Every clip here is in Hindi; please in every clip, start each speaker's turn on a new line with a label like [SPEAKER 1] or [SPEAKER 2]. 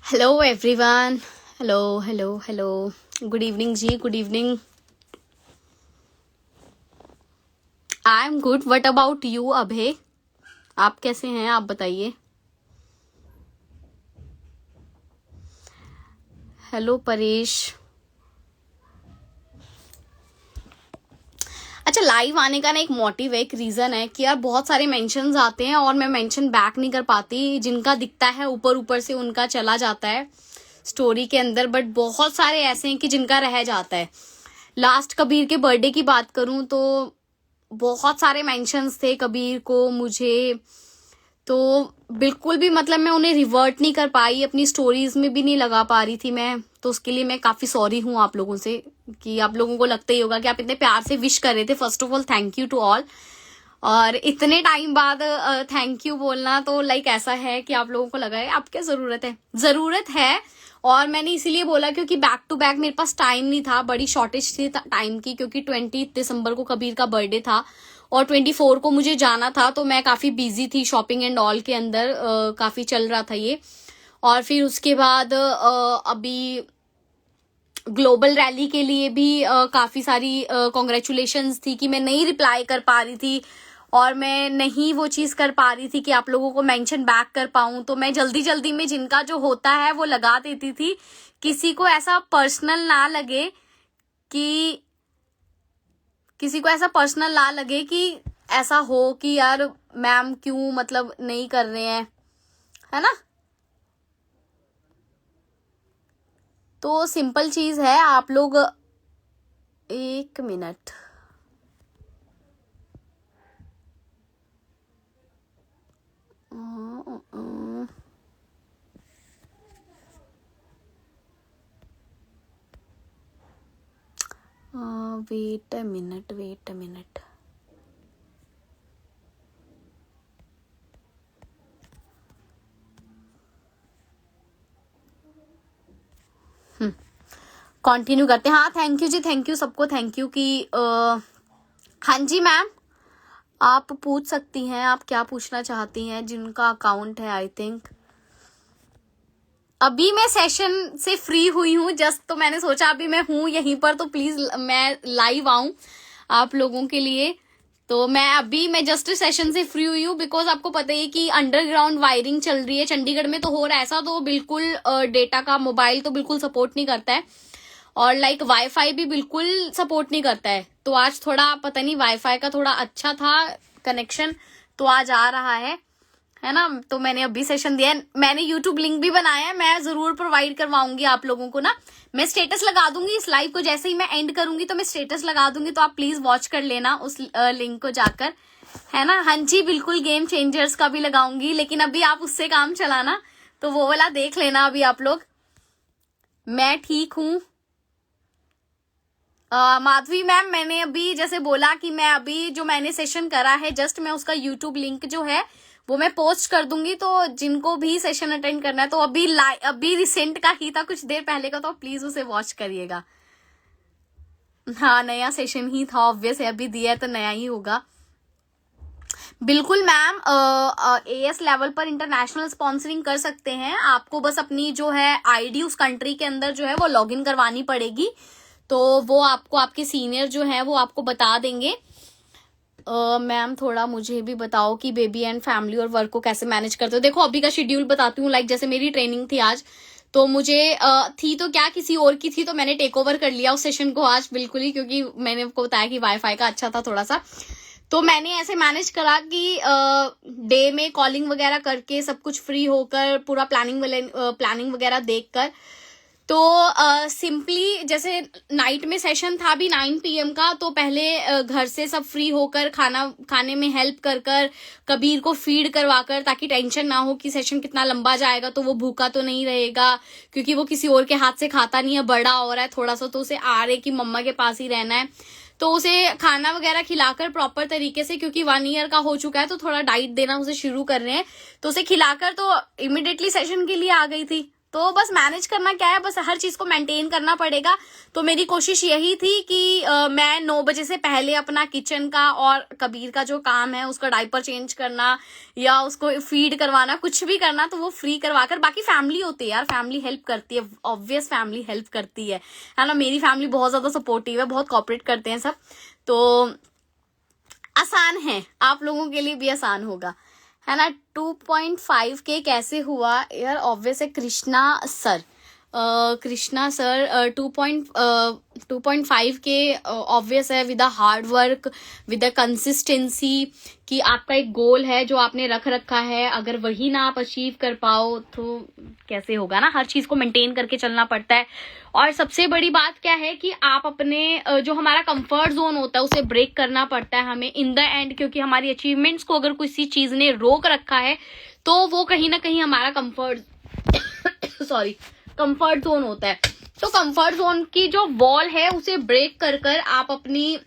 [SPEAKER 1] Hello everyone. Hello hello hello. Good evening जी, good evening. I am good. What about you Abhay? आप कैसे हैं? आप बताइए। हेलो परेश। अच्छा, लाइव आने का ना एक मोटिव है, एक रीजन है कि यार बहुत सारे मेंशंस आते हैं और मैं मेंशन बैक नहीं कर पाती। जिनका दिखता है ऊपर ऊपर से उनका चला जाता है स्टोरी के अंदर, बट बहुत सारे ऐसे हैं कि जिनका रह जाता है। लास्ट कबीर के बर्थडे की बात करूं तो बहुत सारे मेंशंस थे कबीर को मुझे, तो बिल्कुल भी मतलब मैं उन्हें रिवर्ट नहीं कर पाई, अपनी स्टोरीज में भी नहीं लगा पा रही थी मैं। तो उसके लिए मैं काफी सॉरी हूँ आप लोगों से कि आप लोगों को लगता ही होगा कि आप इतने प्यार से विश कर रहे थे। First of all thank you to all. और इतने टाइम बाद थैंक यू बोलना तो लाइक ऐसा है कि आप लोगों को लगा है अब क्या जरूरत है, जरूरत है। और मैंने इसीलिए बोला क्योंकि बैक टू बैक मेरे पास टाइम नहीं था, बड़ी शॉर्टेज थी टाइम की, क्योंकि 20 दिसंबर को कबीर का बर्थडे था और 24 को मुझे जाना था, तो मैं काफी बिजी थी शॉपिंग एंड ऑल के अंदर। काफी चल रहा था ये। और फिर उसके बाद अभी ग्लोबल रैली के लिए भी काफी सारी कॉन्ग्रेचुलेशंस थी कि मैं नहीं रिप्लाई कर पा रही थी और मैं नहीं वो चीज कर पा रही थी कि आप लोगों को मेंशन बैक कर पाऊं। तो मैं जल्दी जल्दी में जिनका जो होता है वो लगा देती थी। किसी को ऐसा पर्सनल ना लगे कि किसी को ऐसा पर्सनल ना लगे कि ऐसा हो कि यार मैम क्यों मतलब नहीं कर रहे हैं, है ना। तो सिंपल चीज है, आप लोग एक minute. Wait a minute, wait a minute. Continue करते हैं। हाँ थैंक यू जी, थैंक यू सबको, थैंक यू कि हाँ जी मैम, आप पूछ सकती हैं, आप क्या पूछना चाहती हैं। जिनका अकाउंट है आई थिंक अभी मैं सेशन से फ्री हुई हूँ जस्ट, तो मैंने सोचा अभी मैं हूँ यहीं पर तो प्लीज मैं लाइव आऊं आप लोगों के लिए। तो मैं जस्ट सेशन से फ्री हुई हूँ बिकॉज आपको पता ही है कि अंडरग्राउंड वायरिंग चल रही है चंडीगढ़ में, तो हो रहा है ऐसा, तो बिल्कुल डेटा का मोबाइल तो बिल्कुल सपोर्ट नहीं करता है और लाइक वाईफाई भी बिल्कुल सपोर्ट नहीं करता है। तो आज थोड़ा पता नहीं वाईफाई का थोड़ा अच्छा था कनेक्शन, तो आज आ रहा है ना। तो मैंने अभी सेशन दिया है, मैंने यूट्यूब लिंक भी बनाया है, मैं जरूर प्रोवाइड करवाऊंगी आप लोगों को ना। मैं स्टेटस लगा दूंगी इस लाइव को, जैसे ही मैं एंड करूंगी तो मैं स्टेटस लगा दूंगी, तो आप प्लीज वॉच कर लेना उस लिंक को जाकर, है ना। हाँ जी बिल्कुल, गेम चेंजर्स का भी लगाऊंगी, लेकिन अभी आप उससे काम चलाना, तो वो वाला देख लेना अभी आप लोग। मैं ठीक हूँ माधवी मैम, मैंने अभी जैसे बोला कि मैं अभी जो मैंने सेशन करा है जस्ट मैं उसका यूट्यूब लिंक जो है वो मैं पोस्ट कर दूंगी, तो जिनको भी सेशन अटेंड करना है तो अभी रिसेंट का ही था, कुछ देर पहले का, तो प्लीज उसे वॉच करिएगा। हाँ नया सेशन ही था, ऑब्वियस है, अभी दिया है तो नया ही होगा। बिल्कुल मैम, एएस लेवल पर इंटरनेशनल स्पॉन्सरिंग कर सकते हैं। आपको बस अपनी जो है आईडी उस कंट्री के अंदर जो है वो लॉगिन करवानी पड़ेगी, तो वो आपको आपके सीनियर जो है वो आपको बता देंगे। मैम थोड़ा मुझे भी बताओ कि बेबी एंड फैमिली और वर्क को कैसे मैनेज करते हो। देखो अभी का शेड्यूल बताती हूँ, लाइक जैसे मेरी ट्रेनिंग थी आज, तो मुझे थी तो क्या किसी और की थी, तो मैंने टेक ओवर कर लिया उस सेशन को आज बिल्कुल ही, क्योंकि मैंने आपको बताया कि वाईफाई का अच्छा था थोड़ा सा, तो मैंने ऐसे मैनेज करा कि डे में कॉलिंग वगैरह करके सब कुछ फ्री होकर पूरा प्लानिंग वगैरह देखकर, तो सिंपली जैसे नाइट में सेशन था भी 9 PM का, तो पहले घर से सब फ्री होकर खाने में हेल्प कर कर कबीर को फीड करवा कर, ताकि टेंशन ना हो कि सेशन कितना लंबा जाएगा, तो वो भूखा तो नहीं रहेगा, क्योंकि वो किसी और के हाथ से खाता नहीं है, बड़ा हो रहा है थोड़ा सा, तो उसे आ रहे कि मम्मा के पास ही रहना है, तो उसे खाना वगैरह खिलाकर प्रॉपर तरीके से, क्योंकि 1 ईयर का हो चुका है तो थोड़ा डाइट देना उसे शुरू कर रहे हैं, तो उसे खिलाकर तो इमिडिएटली सेशन के लिए आ गई थी। तो बस मैनेज करना क्या है, बस हर चीज को मेंटेन करना पड़ेगा। तो मेरी कोशिश यही थी कि मैं 9 बजे से पहले अपना किचन का और कबीर का जो काम है उसका डायपर चेंज करना या उसको फीड करवाना, कुछ भी करना तो वो फ्री करवा कर, बाकी फैमिली होती है यार, फैमिली हेल्प करती है, ऑब्वियस फैमिली हेल्प करती है ना। मेरी फैमिली बहुत ज्यादा सपोर्टिव है, बहुत कोऑपरेट करते हैं सब, तो आसान है, आप लोगों के लिए भी आसान होगा, है ना। 2.5K कैसे हुआ यार, ऑब्वियस है Krishna sir, Krishna sir 2.5K obvious है, with a hard work, with a consistency, कि आपका एक गोल है जो आपने रख रखा है, अगर वही ना आप अचीव कर पाओ तो कैसे होगा ना, हर चीज को मेंटेन करके चलना पड़ता है। और सबसे बड़ी बात क्या है कि आप अपने जो हमारा कंफर्ट जोन होता है उसे ब्रेक करना पड़ता है हमें इन द एंड, क्योंकि हमारी अचीवमेंट्स को अगर किसी चीज ने रोक रखा है तो वो कहीं ना कहीं हमारा कंफर्ट जोन होता है। तो कंफर्ट जोन की जो वॉल है उसे ब्रेक कर कर आप अपनी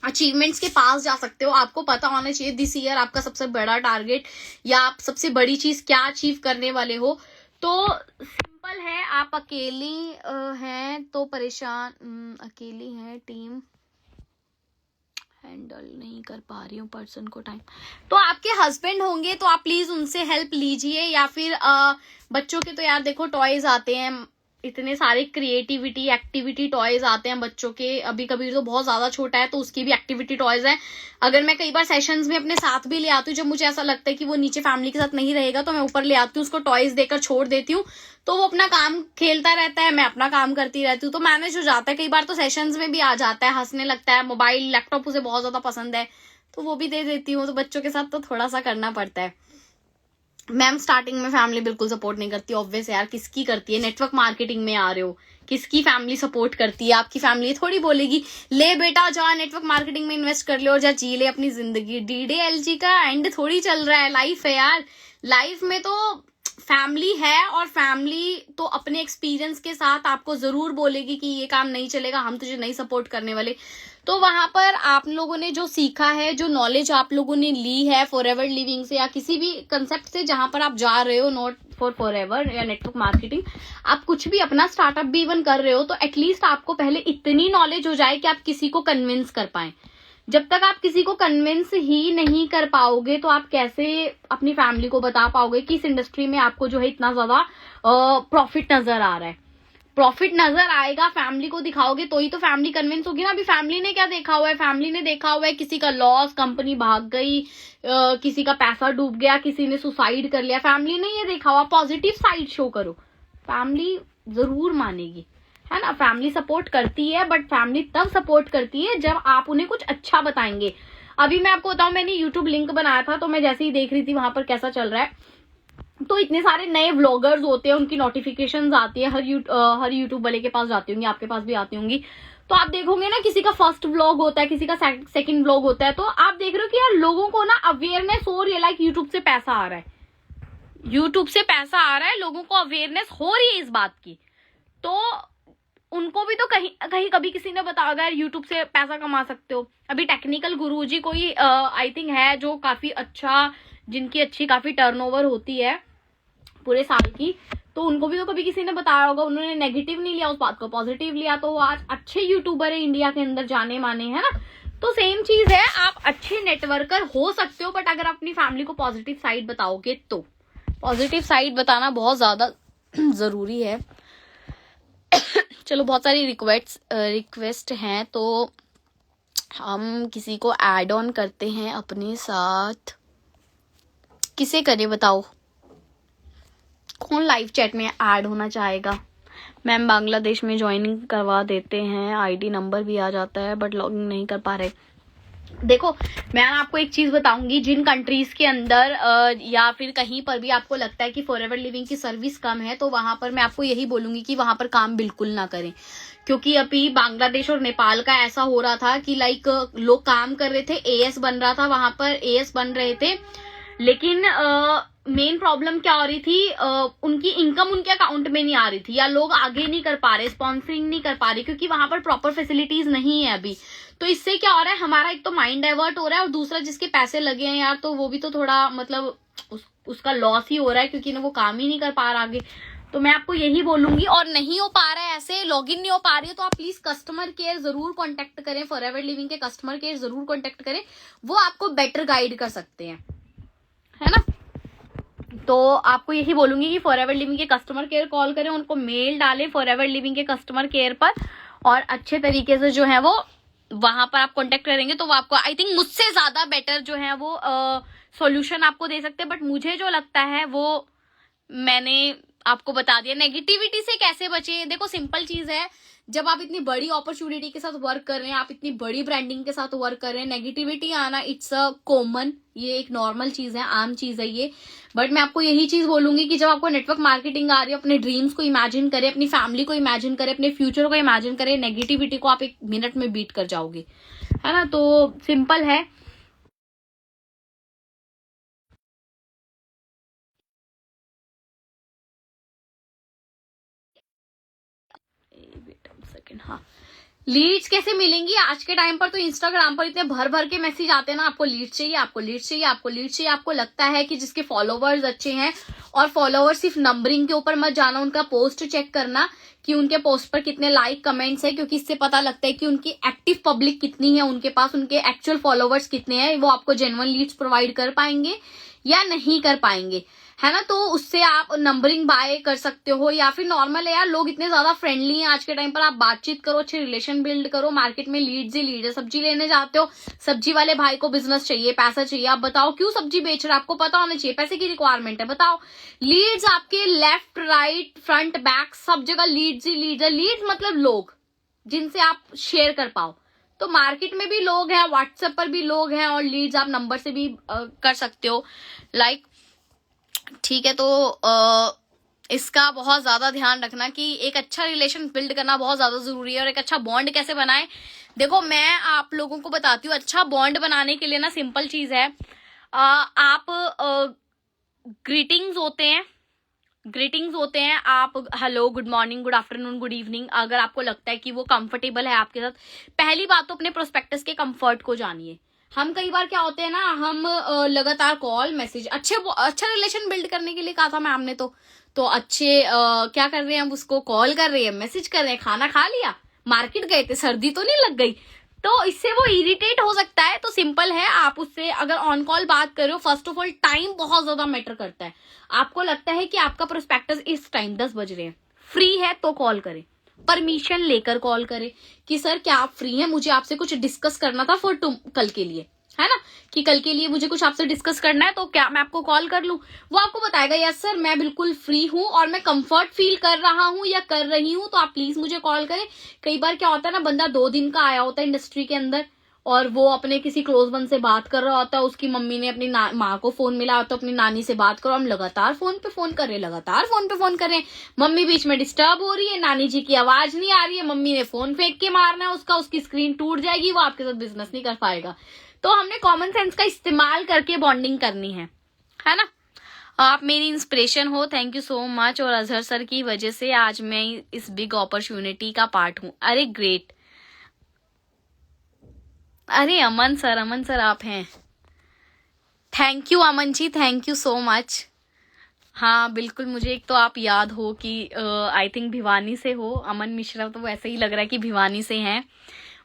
[SPEAKER 1] अचीवमेंट्स के पास जा सकते हो। आपको पता होना चाहिए दिस ईयर आपका सबसे बड़ा टारगेट या आप सबसे बड़ी चीज क्या अचीव करने वाले हो। तो सिंपल है, आप अकेली हैं तो परेशान, अकेली हैं, टीम हैंडल नहीं कर पा रही हूँ पर्सन को टाइम, तो आपके हस्बैंड होंगे तो आप प्लीज उनसे हेल्प लीजिए, या फिर बच्चों के तो यार देखो टॉयज आते हैं, इतने सारे क्रिएटिविटी एक्टिविटी टॉयज आते हैं बच्चों के। अभी कबीर तो बहुत ज्यादा छोटा है तो उसकी भी एक्टिविटी टॉयज है। अगर मैं कई बार सेशंस में अपने साथ भी ले आती हूँ, जब मुझे ऐसा लगता है कि वो नीचे फैमिली के साथ नहीं रहेगा तो मैं ऊपर ले आती हूँ, उसको टॉयज देकर छोड़ देती हूँ, तो वो अपना काम खेलता रहता है, मैं अपना काम करती रहती हूँ, तो मैनेज हो जाता है। कई बार तो सेशंस में भी आ जाता है, हंसने लगता है, मोबाइल लैपटॉप उसे बहुत ज्यादा पसंद है तो वो भी दे देती हूँ। तो बच्चों के साथ तो थोड़ा सा करना पड़ता है। मैम स्टार्टिंग में फैमिली बिल्कुल सपोर्ट नहीं करती, ऑब्वियस यार, किसकी करती है, नेटवर्क मार्केटिंग में आ रहे हो, किसकी फैमिली सपोर्ट करती है। आपकी फैमिली थोड़ी बोलेगी ले बेटा जा नेटवर्क मार्केटिंग में इन्वेस्ट कर ले और जा जी ले अपनी जिंदगी। DDLG का एंड थोड़ी चल रहा है, लाइफ है यार, लाइफ में तो फैमिली है और फैमिली तो अपने एक्सपीरियंस के साथ आपको जरूर बोलेगी कि ये काम नहीं चलेगा, हम तुझे नहीं सपोर्ट करने वाले। तो वहां पर आप लोगों ने जो सीखा है, जो नॉलेज आप लोगों ने ली है फॉरएवर लिविंग से या किसी भी कंसेप्ट से जहां पर आप जा रहे हो, नॉट फॉर फॉरएवर या नेटवर्क मार्केटिंग, आप कुछ भी अपना स्टार्टअप भी इवन कर रहे हो, तो एटलीस्ट आपको पहले इतनी नॉलेज हो जाए कि आप किसी को कन्विंस कर पाए। जब तक आप किसी को कन्विंस ही नहीं कर पाओगे तो आप कैसे अपनी फैमिली को बता पाओगे कि इस इंडस्ट्री में आपको जो है इतना ज्यादा प्रॉफिट नजर आ रहा है। प्रॉफिट नजर आएगा, फैमिली को दिखाओगे तो ही तो फैमिली कन्विंस होगी ना। अभी फैमिली ने क्या देखा हुआ है, फैमिली ने देखा हुआ है किसी का लॉस, कंपनी भाग गई, किसी का पैसा डूब गया, किसी ने सुसाइड कर लिया, फैमिली ने ये देखा हुआ। पॉजिटिव साइड शो करो, फैमिली जरूर मानेगी, है ना। फैमिली सपोर्ट करती है, बट फैमिली तब सपोर्ट करती है जब आप उन्हें कुछ अच्छा बताएंगे। अभी मैं आपको बताऊं, मैंने यूट्यूब लिंक बनाया था, तो मैं जैसे ही देख रही थी वहां पर कैसा चल रहा है, तो इतने सारे नए व्लॉगर्स होते हैं, उनकी नोटिफिकेशंस आती है, हर यूट्यूब वाले के पास जाती होंगी, आपके पास भी आती होंगी। तो आप देखोगे ना, किसी का फर्स्ट व्लॉग होता है, किसी का सेकंड व्लॉग होता है, तो आप देख रहे हो कि यार लोगों को ना अवेयरनेस हो रही है, लाइक यूट्यूब से पैसा आ रहा है, यूट्यूब से पैसा आ रहा है, लोगों को अवेयरनेस हो रही है इस बात की। तो उनको भी तो कहीं कहीं कभी किसी ने बताया यार यूट्यूब से पैसा कमा सकते हो। अभी टेक्निकल गुरुजी कोई आई थिंक है जो काफी अच्छा, जिनकी अच्छी काफी टर्नओवर होती है पूरे साल की, तो उनको भी तो कभी किसी ने बताया होगा, उन्होंने नेगेटिव नहीं लिया उस बात को, पॉजिटिव लिया, तो वो आज अच्छे यूट्यूबर है, इंडिया के अंदर जाने माने, है ना। तो सेम चीज है, आप अच्छे नेटवर्कर हो सकते हो, बट अगर अपनी फैमिली को पॉजिटिव साइड बताओगे तो पॉजिटिव साइड बताना बहुत ज्यादा जरूरी है। चलो बहुत सारी रिक्वेस्ट हैं, तो हम किसी को ऐड ऑन करते हैं अपने साथ। किसे करें बताओ, कौन लाइव चैट में ऐड होना चाहेगा। मैम बांग्लादेश में ज्वाइनिंग करवा देते हैं, आईडी नंबर भी आ जाता है, बट लॉगिन नहीं कर पा रहे। देखो मैं आपको एक चीज बताऊंगी, जिन कंट्रीज के अंदर या फिर कहीं पर भी आपको लगता है कि फॉरएवर लिविंग की सर्विस कम है, तो वहां पर मैं आपको यही बोलूंगी कि वहां पर काम बिल्कुल ना करें। क्योंकि अभी बांग्लादेश और नेपाल का ऐसा हो रहा था कि लाइक लोग काम कर रहे थे, एएस बन रहा था, वहां पर एएस बन रहे थे, लेकिन मेन प्रॉब्लम क्या हो रही थी, उनकी इनकम उनके अकाउंट में नहीं आ रही थी, या लोग आगे नहीं कर पा रहे, स्पॉन्सरिंग नहीं कर पा रहे, क्योंकि वहां पर प्रॉपर फैसिलिटीज नहीं है अभी। तो इससे क्या हो रहा है, हमारा एक तो माइंड डाइवर्ट हो रहा है, और दूसरा जिसके पैसे लगे हैं यार, तो वो भी तो थोड़ा मतलब उसका लॉस ही हो रहा है, क्योंकि ना वो काम ही नहीं कर पा रहा आगे। तो मैं आपको यही बोलूंगी। और नहीं हो पा रहा है, ऐसे लॉगिन नहीं हो पा रही है, तो आप प्लीज कस्टमर केयर जरूर कांटेक्ट करें, फॉरएवर लिविंग के कस्टमर केयर जरूर कांटेक्ट करें, वो आपको बेटर गाइड कर सकते हैं, है ना। तो आपको यही बोलूंगी कि फॉरएवर लिविंग के कस्टमर केयर कॉल करें, उनको मेल डालें फॉरएवर लिविंग के कस्टमर केयर पर, और अच्छे तरीके से जो है वो वहां पर आप कांटेक्ट करेंगे तो वो आपको आई थिंक मुझसे ज्यादा बेटर जो है वो सॉल्यूशन आपको दे सकते हैं। बट मुझे जो लगता है वो मैंने आपको बता दिया। नेगेटिविटी से कैसे बचे, देखो सिंपल चीज है, जब आप इतनी बड़ी अपॉर्चुनिटी के साथ वर्क कर रहे हैं, आप इतनी बड़ी ब्रांडिंग के साथ वर्क कर रहे हैं, नेगेटिविटी आना इट्स अ कॉमन, ये एक नॉर्मल चीज है, आम चीज है ये। बट मैं आपको यही चीज बोलूंगी कि जब आपको नेटवर्क मार्केटिंग आ रही है, अपने ड्रीम्स को इमेजिन करें, अपनी फैमिली को इमेजिन करें, अपने फ्यूचर को इमेजिन करें, नेगेटिविटी को आप 1 मिनट में बीट कर जाओगे, है ना। तो सिंपल है। सेकंड, हाँ, लीड्स कैसे मिलेंगी आज के टाइम पर? तो इंस्टाग्राम पर इतने भर भर के मैसेज आते हैं ना, आपको लीड चाहिए, आपको लीड चाहिए, आपको लीड चाहिए। आपको लगता है कि जिसके फॉलोवर्स अच्छे हैं, और फॉलोवर्स सिर्फ नंबरिंग के ऊपर मत जाना, उनका पोस्ट चेक करना कि उनके पोस्ट पर कितने लाइक कमेंट्स है, क्योंकि इससे पता लगता है कि उनकी एक्टिव पब्लिक कितनी है, उनके पास उनके एक्चुअल फॉलोवर्स कितने हैं, वो आपको जेन्युइन लीड्स प्रोवाइड कर पाएंगे या नहीं कर पाएंगे, है ना। तो उससे आप नंबरिंग बाय कर सकते हो, या फिर नॉर्मल है यार, लोग इतने ज्यादा फ्रेंडली हैं आज के टाइम पर, आप बातचीत करो, अच्छे रिलेशन बिल्ड करो। मार्केट में लीड्स ही लीड है। सब्जी लेने जाते हो, सब्जी वाले भाई को बिजनेस चाहिए, पैसा चाहिए, आप बताओ क्यों सब्जी बेच रहे हो, आपको पता होना चाहिए पैसे की रिक्वायरमेंट है, बताओ। लीड्स आपके लेफ्ट राइट फ्रंट बैक सब जगह लीड्स ही लीड्स है। लीड्स मतलब लोग जिनसे आप शेयर कर पाओ। तो मार्केट में भी लोग हैं, व्हाट्सएप पर भी लोग हैं, और लीड्स आप नंबर से भी कर सकते हो, लाइक, ठीक है। तो इसका बहुत ज्यादा ध्यान रखना कि एक अच्छा रिलेशन बिल्ड करना बहुत ज्यादा जरूरी है। और एक अच्छा बॉन्ड कैसे बनाए, देखो मैं आप लोगों को बताती हूँ। अच्छा बॉन्ड बनाने के लिए ना सिंपल चीज है, आप ग्रीटिंग्स होते हैं, आप hello, good morning, good afternoon, good evening, अगर आपको लगता है कि वो कंफर्टेबल है आपके साथ। पहली बात तो अपने प्रोस्पेक्टस के कंफर्ट को जानिए। हम कई बार क्या होते हैं ना, हम लगातार कॉल मैसेज, अच्छा रिलेशन बिल्ड करने के लिए कहा था मैम ने, तो अच्छे क्या कर रहे हैं, हम उसको कॉल कर रहे हैं, मैसेज कर रहे हैं, खाना खा लिया, मार्केट गए थे, सर्दी तो नहीं लग गई, तो इससे वो इरिटेट हो सकता है। तो सिंपल है, आप उससे अगर ऑन कॉल बात कर रहे हो, फर्स्ट ऑफ ऑल टाइम बहुत ज्यादा मैटर करता है। आपको लगता है कि आपका प्रोस्पेक्टस इस टाइम 10 बज रहे हैं, फ्री है तो कॉल करें, परमिशन लेकर कॉल करें कि सर क्या आप फ्री हैं, मुझे आपसे कुछ डिस्कस करना था फॉर कल के लिए, है ना, कि कल के लिए मुझे कुछ आपसे डिस्कस करना है, तो क्या मैं आपको कॉल कर लूं? वो आपको बताएगा यस सर मैं बिल्कुल फ्री हूं और मैं कंफर्ट फील कर रहा हूं या कर रही हूं, तो आप प्लीज मुझे कॉल करें। कई बार क्या होता है ना, बंदा 2 दिन का आया होता है इंडस्ट्री के अंदर, और वो अपने किसी क्लोज वन से बात कर रहा होता है, उसकी मम्मी ने अपनी माँ को फोन मिला तो अपनी नानी से बात करो, हम लगातार फोन पे फोन कर रहे हैं, लगातार फोन पे फोन कर रहे हैं, मम्मी बीच में डिस्टर्ब हो रही है, नानी जी की आवाज नहीं आ रही है, मम्मी ने फोन फेंक के मारना है उसकी स्क्रीन टूट जाएगी, वो आपके साथ बिजनेस नहीं कर पाएगा। तो हमने कॉमन सेंस का इस्तेमाल करके बॉन्डिंग करनी है ना। आप मेरी इंस्पिरेशन हो, थैंक यू सो मच। और अजहर सर की वजह से आज मैं इस बिग अपॉर्चुनिटी का पार्ट हूं। अरे ग्रेट, अरे अमन सर आप हैं, thank you Aman ji, thank you so much. हाँ बिल्कुल, मुझे एक तो आप याद हो कि आई थिंक भिवानी से हो, अमन मिश्रा, तो वैसे ही लग रहा है कि भिवानी से हैं।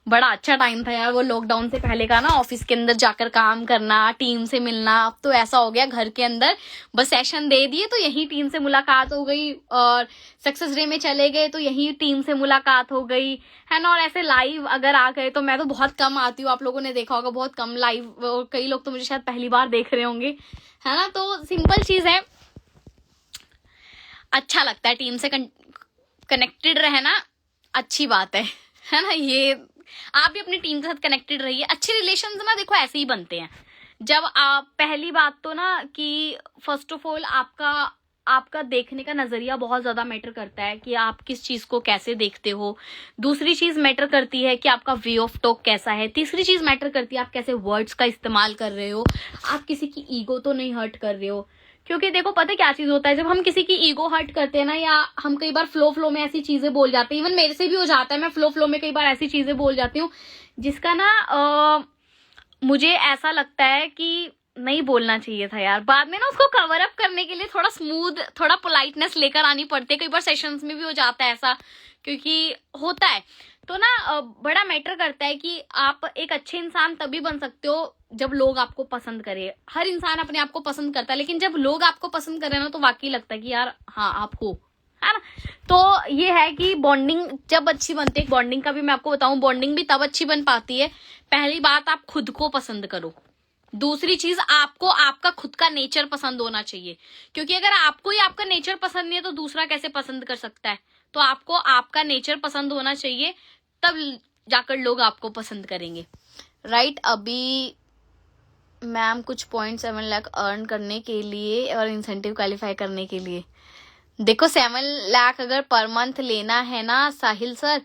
[SPEAKER 1] बड़ा अच्छा टाइम था यार वो लॉकडाउन से पहले का ना, ऑफिस के अंदर जाकर काम करना, टीम से मिलना। अब तो ऐसा हो गया घर के अंदर बस सेशन दे दिए तो यही टीम से मुलाकात हो गई, और सक्सेस डे में चले गए तो यही टीम से मुलाकात हो गई, है ना। और ऐसे लाइव अगर आ गए तो मैं तो बहुत कम आती हूँ, आप लोगों ने देखा होगा बहुत कम लाइव, और कई लोग तो मुझे शायद पहली बार देख रहे होंगे, है ना। तो सिंपल चीज है, अच्छा लगता है टीम से कनेक्टेड रहना, अच्छी बात है ना। ये आप भी अपनी टीम के साथ कनेक्टेड रहिए। अच्छे रिलेशंस ना देखो ऐसे ही बनते हैं, जब आप पहली बात तो ना कि फर्स्ट ऑफ ऑल आपका देखने का नजरिया बहुत ज्यादा मैटर करता है कि आप किस चीज को कैसे देखते हो। दूसरी चीज मैटर करती है कि आपका वे ऑफ टॉक कैसा है। तीसरी चीज मैटर करती है आप कैसे वर्ड्स का इस्तेमाल कर रहे हो, आप किसी की ईगो तो नहीं हर्ट कर रहे हो। क्योंकि देखो पता क्या चीज होता है, जब हम किसी की ईगो हर्ट करते हैं ना, या हम कई बार फ्लो में ऐसी चीजें बोल जाते हैं, इवन मेरे से भी हो जाता है, मैं फ्लो में कई बार ऐसी चीजें बोल जाती हूँ जिसका ना मुझे ऐसा लगता है कि नहीं बोलना चाहिए था यार, बाद में ना उसको कवर अप करने के लिए थोड़ा स्मूथ, थोड़ा पोलाइटनेस लेकर आनी पड़ती है। कई बार सेशंस में भी हो जाता है ऐसा, क्योंकि होता है। तो ना बड़ा मैटर करता है कि आप एक अच्छे इंसान तभी बन सकते हो जब लोग आपको पसंद करें। हर इंसान अपने आप को पसंद करता है, लेकिन जब लोग आपको पसंद करें ना तो वाकई लगता है कि यार हाँ आप हो, है ना। तो ये है कि बॉन्डिंग जब अच्छी बनती है, बॉन्डिंग का भी मैं आपको बताऊं, बॉन्डिंग भी तब अच्छी बन पाती है, पहली बात आप खुद को पसंद करो, दूसरी चीज आपको आपका खुद का नेचर पसंद होना चाहिए। क्योंकि अगर आपको ही आपका नेचर पसंद नहीं है तो दूसरा कैसे पसंद कर सकता है। तो आपको आपका नेचर पसंद होना चाहिए, तब जाकर लोग आपको पसंद करेंगे, राइट। अभी मैम कुछ 0.7 लाख अर्न करने के लिए और इंसेंटिव क्वालिफाई करने के लिए, देखो 7 लाख अगर पर मंथ लेना है ना साहिल सर,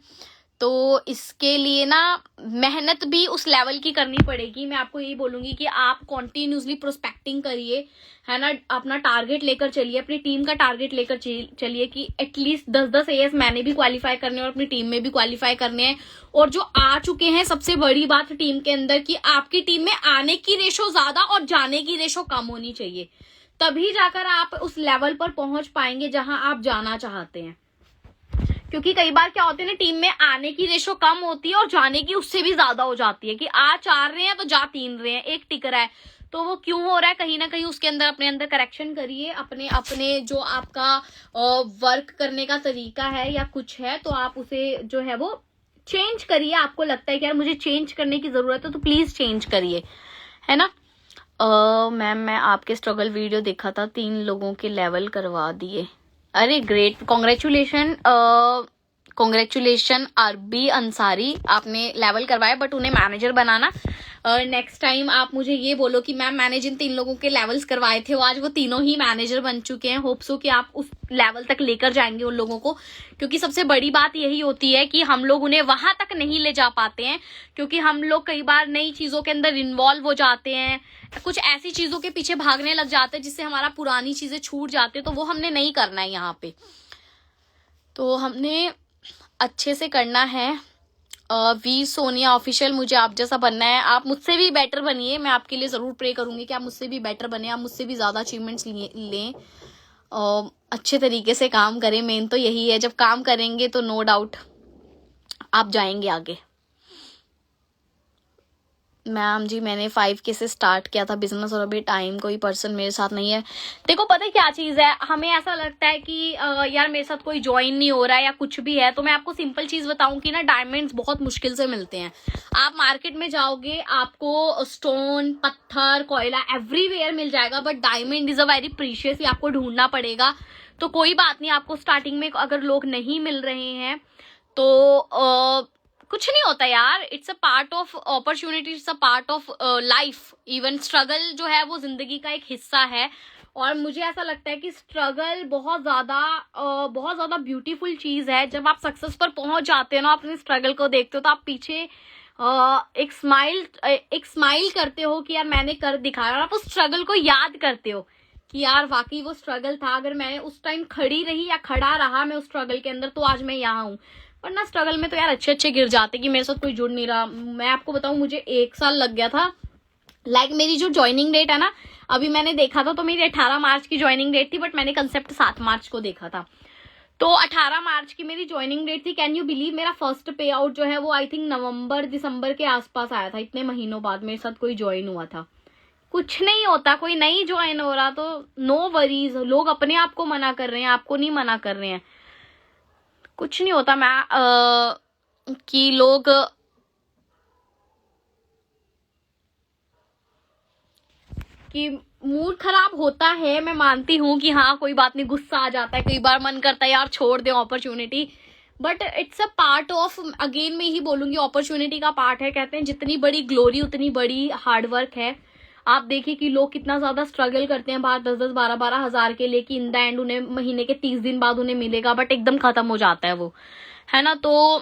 [SPEAKER 1] तो इसके लिए ना मेहनत भी उस लेवल की करनी पड़ेगी। मैं आपको यही बोलूंगी कि आप कॉन्टिन्यूसली प्रोस्पेक्टिंग करिए, है ना, अपना टारगेट लेकर चलिए, अपनी टीम का टारगेट लेकर चलिए कि एटलीस्ट 10-10 AS मैंने भी क्वालिफाई करने और अपनी टीम में भी क्वालिफाई करने हैं। और जो आ चुके हैं, सबसे बड़ी बात टीम के अंदर कि आपकी टीम में आने की रेशो ज्यादा और जाने की रेशो कम होनी चाहिए, तभी जाकर आप उस लेवल पर पहुंच पाएंगे जहां आप जाना चाहते हैं। क्योंकि कई बार क्या होते हैं ना, टीम में आने की रेशो कम होती है और जाने की उससे भी ज्यादा हो जाती है कि आ 4 रहे हैं तो जा 3 रहे हैं, एक टिक रहा है। तो वो क्यों हो रहा है, कहीं ना कहीं उसके अंदर अपने अंदर करेक्शन करिए, अपने अपने जो आपका वर्क करने का तरीका है या कुछ है, तो आप उसे जो है वो चेंज करिए। आपको लगता है कि यार मुझे चेंज करने की जरूरत है तो प्लीज चेंज करिए, है ना। मैम मैं आपके स्ट्रगल वीडियो देखा था, 3 लोगों के लेवल करवा दिए। अरे ग्रेट, कॉन्ग्रेचुलेशन अरबी अंसारी, आपने लेवल करवाया बट उन्हें मैनेजर बनाना। नेक्स्ट टाइम आप मुझे ये बोलो कि मैम मैंने जिन 3 लोगों के लेवल्स करवाए थे वो आज वो तीनों ही मैनेजर बन चुके हैं। होप सो कि आप उस लेवल तक लेकर जाएंगे उन लोगों को, क्योंकि सबसे बड़ी बात यही होती है कि हम लोग उन्हें वहां तक नहीं ले जा पाते हैं, क्योंकि हम लोग कई बार नई चीजों के अंदर इन्वॉल्व हो जाते हैं, कुछ ऐसी चीजों के पीछे भागने लग जाते हैं जिससे हमारा पुरानी चीजें छूट जाती है। तो वो हमने नहीं करना है यहाँ पे, तो हमने अच्छे से करना है। वीर सोनिया ऑफिशियल, मुझे आप जैसा बनना है, आप मुझसे भी बेटर बनिए, मैं आपके लिए जरूर प्रे करूंगी कि आप मुझसे भी बेटर बने, आप मुझसे भी ज्यादा अचीवमेंट्स लें, अच्छे तरीके से काम करें। मेन तो यही है, जब काम करेंगे तो नो डाउट आप जाएंगे आगे। मैम जी मैंने 5K से स्टार्ट किया था बिजनेस और अभी टाइम कोई पर्सन मेरे साथ नहीं है। देखो पता है क्या चीज है, हमें ऐसा लगता है कि यार मेरे साथ कोई ज्वाइन नहीं हो रहा है या कुछ भी है। तो मैं आपको सिंपल चीज बताऊं कि ना डायमंड्स बहुत मुश्किल से मिलते हैं। आप मार्केट में जाओगे, आपको स्टोन, पत्थर, कोयला एवरीवेयर मिल जाएगा, but diamond is a very precious, ये आपको ढूंढना पड़ेगा। तो कोई बात नहीं, आपको स्टार्टिंग में अगर लोग नहीं मिल रहे हैं तो कुछ नहीं होता यार, it's a part of opportunity, it's a part of life. Even struggle जो है वो जिंदगी का एक हिस्सा है, और मुझे ऐसा लगता है कि स्ट्रगल बहुत ज्यादा ब्यूटीफुल चीज है। जब आप सक्सेस पर पहुंच जाते हो ना, अपने स्ट्रगल को देखते हो तो आप पीछे एक स्माइल करते हो कि यार मैंने कर दिखाया, और आप उस स्ट्रगल को याद करते हो कि यार वाकई वो स्ट्रगल था, अगर मैं उस टाइम खड़ी रही या खड़ा रहा मैं उस स्ट्रगल के अंदर तो आज मैं यहाँ हूँ। वरना स्ट्रगल में तो यार अच्छे गिर जाते कि मेरे साथ कोई जुड़ नहीं रहा। मैं आपको बताऊं, मुझे 1 साल लग गया था। मेरी जो ज्वाइनिंग डेट है ना, अभी मैंने देखा था तो मेरी 18 मार्च की ज्वाइनिंग डेट थी, बट मैंने कंसेप्ट 7 मार्च को देखा था, तो 18 मार्च की मेरी ज्वाइनिंग डेट थी। कैन यू बिलीव, मेरा फर्स्ट पे आउट जो है वो आई थिंक नवंबर दिसंबर के आसपास आया था। इतने महीनों बाद मेरे साथ कोई ज्वाइन हुआ था। कुछ नहीं होता, कोई नहीं ज्वाइन हो रहा तो नो वरीज, लोग अपने आप को मना कर रहे हैं, आपको नहीं मना कर रहे हैं, कुछ नहीं होता। मैं कि लोग कि मूड खराब होता है, मैं मानती हूँ कि हाँ कोई बात नहीं, गुस्सा आ जाता है, कई बार मन करता है यार छोड़ दे opportunity, but it's a part of, again मैं ही बोलूंगी अपॉर्चुनिटी का पार्ट है। कहते हैं जितनी बड़ी ग्लोरी उतनी बड़ी हार्डवर्क है। आप देखिए कि लोग कितना ज्यादा स्ट्रगल करते हैं बाहर 10-10, 12-12 हजार के लिए, कि इन द एंड उन्हें महीने के 30 दिन बाद उन्हें मिलेगा, बट एकदम खत्म हो जाता है वो, है ना। तो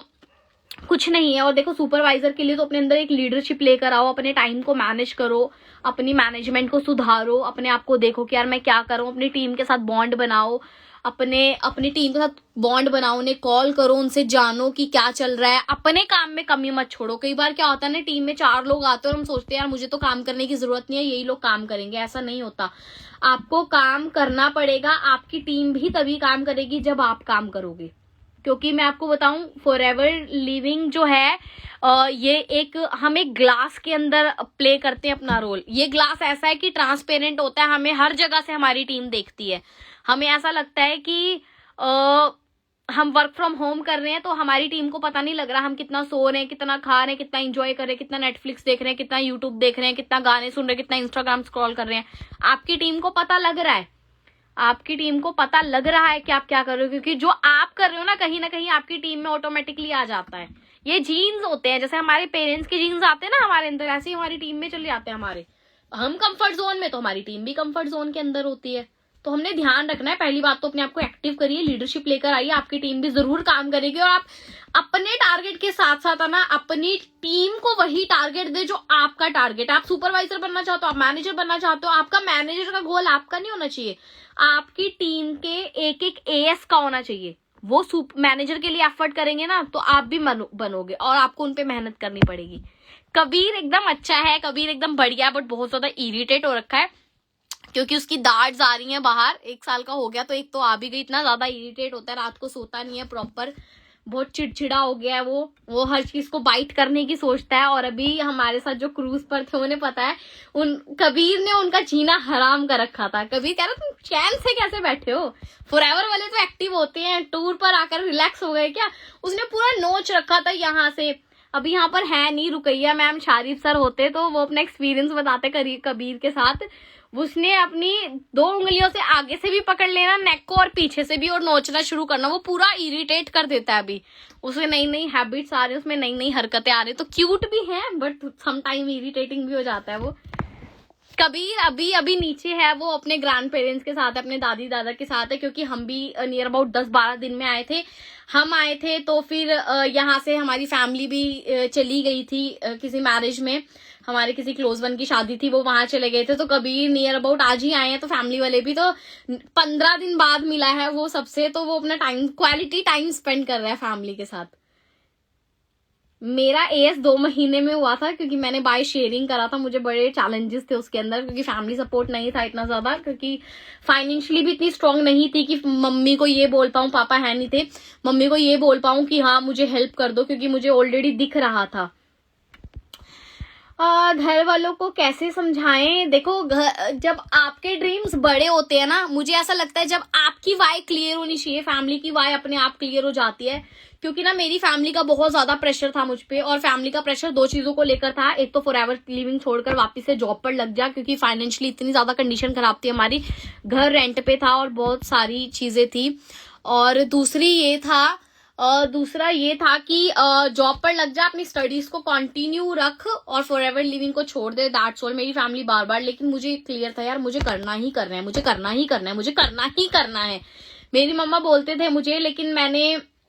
[SPEAKER 1] कुछ नहीं है। और देखो सुपरवाइजर के लिए तो अपने अंदर एक लीडरशिप लेकर आओ, अपने टाइम को मैनेज करो, अपनी मैनेजमेंट को सुधारो, अपने आप को देखो कि यार मैं क्या करूं, अपनी टीम के साथ बॉन्ड बनाओ, अपनी टीम के साथ बॉन्ड बनाओ, उन्हें कॉल करो, उनसे जानो कि क्या चल रहा है, अपने काम में कमी मत छोड़ो। कई बार क्या होता है ना, टीम में 4 लोग आते हैं और हम सोचते हैं यार मुझे तो काम करने की जरूरत नहीं है, यही लोग काम करेंगे। ऐसा नहीं होता, आपको काम करना पड़ेगा। आपकी टीम भी तभी काम करेगी जब आप काम करोगे। क्योंकि मैं आपको बताऊं, फॉरएवर लिविंग जो है ये हम एक ग्लास के अंदर प्ले करते हैं अपना रोल। ये ग्लास ऐसा है कि ट्रांसपेरेंट होता है, हमें हर जगह से हमारी टीम देखती है। हमें ऐसा लगता है कि हम वर्क फ्रॉम होम कर रहे हैं तो हमारी टीम को पता नहीं लग रहा हम कितना सो रहे हैं, कितना खा रहे हैं, कितना एंजॉय कर रहे हैं, कितना नेटफ्लिक्स देख रहे हैं, कितना यूट्यूब देख रहे हैं, कितना गाने सुन रहे हैं, कितना इंस्टाग्राम स्क्रॉल कर रहे हैं। आपकी टीम को पता लग रहा है, आपकी टीम को पता लग रहा है कि आप क्या कर रहे हो, क्योंकि जो आप कर रहे हो ना कहीं आपकी टीम में ऑटोमेटिकली आ जाता है। ये जीन्स होते हैं, जैसे हमारे पेरेंट्स के जीन्स आते हैं ना हमारे अंदर, ऐसे ही हमारी टीम में चले जाते हैं हमारे। हम कंफर्ट जोन में तो हमारी टीम भी कंफर्ट जोन के अंदर होती है। तो हमने ध्यान रखना है, पहली बात तो अपने आप को एक्टिव करिए, लीडरशिप लेकर आइए, आपकी टीम भी जरूर काम करेगी। और आप अपने टारगेट के साथ साथ है ना अपनी टीम को वही टारगेट दे जो आपका टारगेट। आप सुपरवाइजर बनना चाहते हो, आप मैनेजर बनना चाहते हो, आपका मैनेजर का गोल आपका नहीं होना चाहिए, आपकी टीम के एक एएस का होना चाहिए। वो मैनेजर के लिए एफर्ट करेंगे ना तो आप भी बनोगे और आपको उनपे मेहनत करनी पड़ेगी। कबीर एकदम अच्छा है, कबीर एकदम बढ़िया, बट बहुत ज्यादा इरिटेट हो रखा है क्योंकि उसकी दाढ़ आ रही है बाहर। 1 साल का हो गया तो एक तो आ भी गई, इतना ज्यादा इरिटेट होता है, रात को सोता नहीं है प्रॉपर, बहुत चिड़चिड़ा हो गया है वो हर चीज को बाइट करने की सोचता है। और अभी हमारे साथ जो क्रूज पर थे उन्हें पता है, कबीर ने उनका जीना हराम कर रखा था। कबीर कह रहा तुम चैन से कैसे बैठे हो, फॉरएवर वाले तो एक्टिव होते हैं, टूर पर आकर रिलैक्स हो गए क्या। उसने पूरा नोच रखा था यहाँ से। अभी यहाँ पर है नहीं रुकैया मैम, शारिफ सर होते तो वो अपना एक्सपीरियंस बताते कबीर के साथ। उसने अपनी 2 उंगलियों से आगे से भी पकड़ लेना नेक को और पीछे से भी और नोचना शुरू करना। वो पूरा इरिटेट कर देता है। अभी उसमें नई नई हैबिट्स आ रही है, उसमें नई नई हरकतें आ रही है, तो क्यूट भी है बट सम टाइम इरिटेटिंग भी हो जाता है वो। कबीर अभी नीचे है, वो अपने ग्रैंड पेरेंट्स के साथ है, अपने दादी दादा के साथ है, क्योंकि हम भी नियर अबाउट 10-12 दिन में आए थे। हम आए थे तो फिर यहाँ से हमारी फैमिली भी चली गई थी किसी मैरिज में, हमारे किसी क्लोज वन की शादी थी, वो वहां चले गए थे। तो कबीर नियर अबाउट आज ही आए हैं, तो फैमिली वाले भी तो 15 दिन बाद मिला है वो सबसे, तो वो अपना क्वालिटी टाइम स्पेंड कर रहा है फैमिली के साथ। मेरा एएस 2 महीने में हुआ था क्योंकि मैंने बाय शेयरिंग करा था। मुझे बड़े चैलेंजेस थे उसके अंदर क्योंकि फैमिली सपोर्ट नहीं था इतना ज्यादा, क्योंकि फाइनेंशियली भी इतनी स्ट्रांग नहीं थी कि मम्मी को ये बोल पाऊं, पापा है नहीं थे, मम्मी को ये बोल पाऊं कि हाँ मुझे हेल्प कर दो, क्योंकि मुझे ऑलरेडी दिख रहा था। घर वालों को कैसे समझाएं। देखो जब आपके ड्रीम्स बड़े होते हैं ना, मुझे ऐसा लगता है जब आपकी वाई क्लियर होनी चाहिए, फैमिली की वाई अपने आप क्लियर हो जाती है। क्योंकि ना मेरी फैमिली का बहुत ज्यादा प्रेशर था मुझ पे, और फैमिली का प्रेशर 2 चीजों को लेकर था। एक तो फॉरएवर लिविंग छोड़कर वापस से जॉब पर लग जा, क्योंकि फाइनेंशियली इतनी ज्यादा कंडीशन खराब थी हमारी, घर रेंट पे था और बहुत सारी चीजें थी। और दूसरा ये था कि जॉब पर लग जा, अपनी स्टडीज को कंटिन्यू रख और फॉरएवर लिविंग को छोड़ दे। That's all. मेरी फैमिली बार, लेकिन मुझे क्लियर था यार मुझे करना ही करना है, मुझे करना ही करना है, मुझे करना ही करना है। मेरी मम्मा बोलते थे मुझे, लेकिन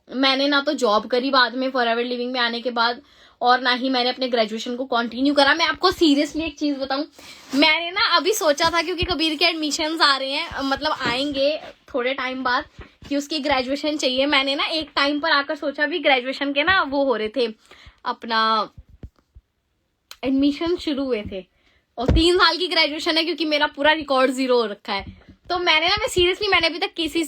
[SPEAKER 1] मैंने ना तो जॉब करी बाद में फॉरएवर लिविंग में आने के बाद, और ना ही मैंने अपने ग्रेजुएशन को कंटिन्यू करा। मैं आपको सीरियसली एक चीज बताऊं, मैंने ना अभी सोचा था, क्योंकि कबीर के एडमिशंस आ रहे हैं, मतलब आएंगे थोड़े टाइम बाद, कि उसकी ग्रेजुएशन चाहिए। मैंने ना एक टाइम पर आकर सोचा भी, ग्रेजुएशन के ना वो हो रहे थे, अपना एडमिशन शुरू हुए थे, और 3 साल की ग्रेजुएशन है, क्योंकि मेरा पूरा रिकॉर्ड 0 हो रखा है। तो मैं सीरियसली मैंने अभी तक किसी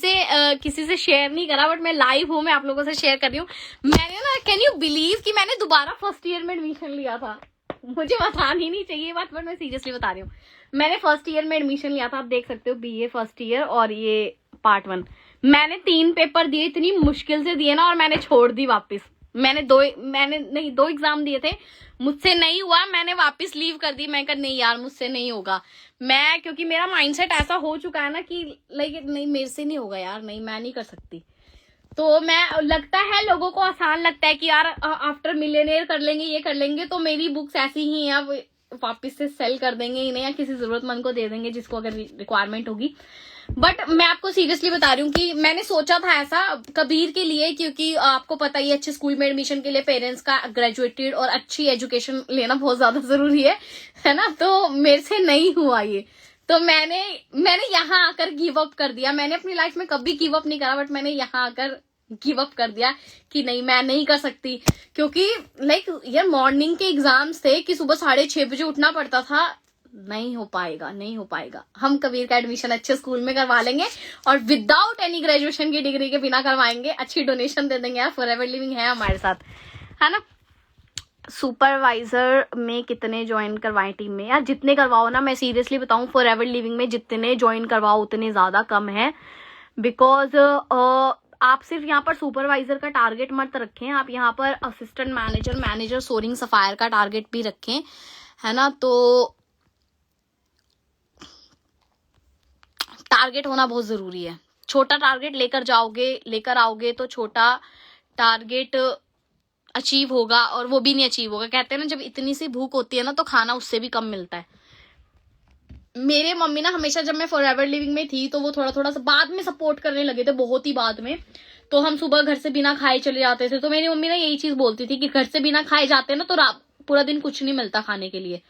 [SPEAKER 1] से शेयर नहीं करा, बट मैं लाइव हूँ, मैं आप लोगों से शेयर कर रही हूँ। मैंने ना, कैन यू बिलीव कि मैंने दोबारा फर्स्ट ईयर में एडमिशन लिया था। मुझे बतानी नहीं चाहिए बात, बट मैं सीरियसली बता रही हूँ। मैंने फर्स्ट ईयर में एडमिशन लिया था, आप देख सकते हो, बीए फर्स्ट ईयर, और ये पार्ट 1। मैंने 3 पेपर दिए, इतनी मुश्किल से दिए ना, और मैंने छोड़ दी वापस। मैंने 2 एग्जाम दिए थे, मुझसे नहीं हुआ, मैंने वापस लीव कर दी। मैं कहा नहीं यार मुझसे नहीं होगा, क्योंकि मेरा माइंडसेट ऐसा हो चुका है ना कि लाइक नहीं, मेरे से नहीं होगा यार, नहीं मैं नहीं कर सकती। तो लगता है लोगों को आसान लगता है कि यार आफ्टर मिलियनेयर कर लेंगे, ये कर लेंगे, तो मेरी बुक्स ऐसी ही हैं, अब वापस से सेल कर देंगे इन्हें, या किसी जरूरतमंद को दे देंगे जिसको अगर रिक्वायरमेंट होगी। बट मैं आपको सीरियसली बता रही हूँ कि मैंने सोचा था ऐसा कबीर के लिए, क्योंकि आपको पता ही, अच्छे स्कूल में एडमिशन के लिए पेरेंट्स का ग्रेजुएटेड और अच्छी एजुकेशन लेना बहुत ज्यादा जरूरी है ना। तो मेरे से नहीं हुआ ये, तो मैंने यहाँ आकर गिव अप कर दिया। मैंने अपनी लाइफ में कभी गिव अप नहीं करा, बट मैंने यहाँ आकर गिव अप कर दिया कि नहीं, मैं नहीं कर सकती। क्योंकि यार मॉर्निंग के एग्जाम्स थे कि सुबह 6:30 बजे उठना पड़ता था। नहीं हो पाएगा, नहीं हो पाएगा। हम कबीर का एडमिशन अच्छे स्कूल में करवा लेंगे और विदाउट एनी ग्रेजुएशन की डिग्री के बिना करवाएंगे। अच्छी डोनेशन दे देंगे यार, फॉरएवर लिविंग है हमारे साथ, है ना। सुपरवाइजर में कितने ज्वाइन करवाएं टीम में? यार जितने करवाओ ना, मैं सीरियसली बताऊं, फॉरएवर लिविंग में जितने ज्वाइन करवाओ उतने ज्यादा कम है। बिकॉज आप सिर्फ यहाँ पर सुपरवाइजर का टारगेट मत रखें, आप यहाँ पर assistant manager, manager soaring sapphire का टारगेट भी रखें, है ना। तो टारगेट होना बहुत जरूरी है। छोटा टारगेट लेकर आओगे तो छोटा टारगेट अचीव होगा, और वो भी नहीं अचीव होगा। कहते हैं ना, जब इतनी सी भूख होती है ना तो खाना उससे भी कम मिलता है। मेरे मम्मी ना हमेशा, जब मैं फॉरएवर लिविंग में थी तो वो थोड़ा थोड़ा सा बाद में सपोर्ट करने लगे थे, बहुत ही बाद में। तो हम सुबह घर से बिना खाए चले जाते थे, तो मेरी मम्मी ना यही चीज बोलती थी कि घर से बिना खाए जाते हैं ना तो पूरा दिन कुछ नहीं मिलता खाने के लिए।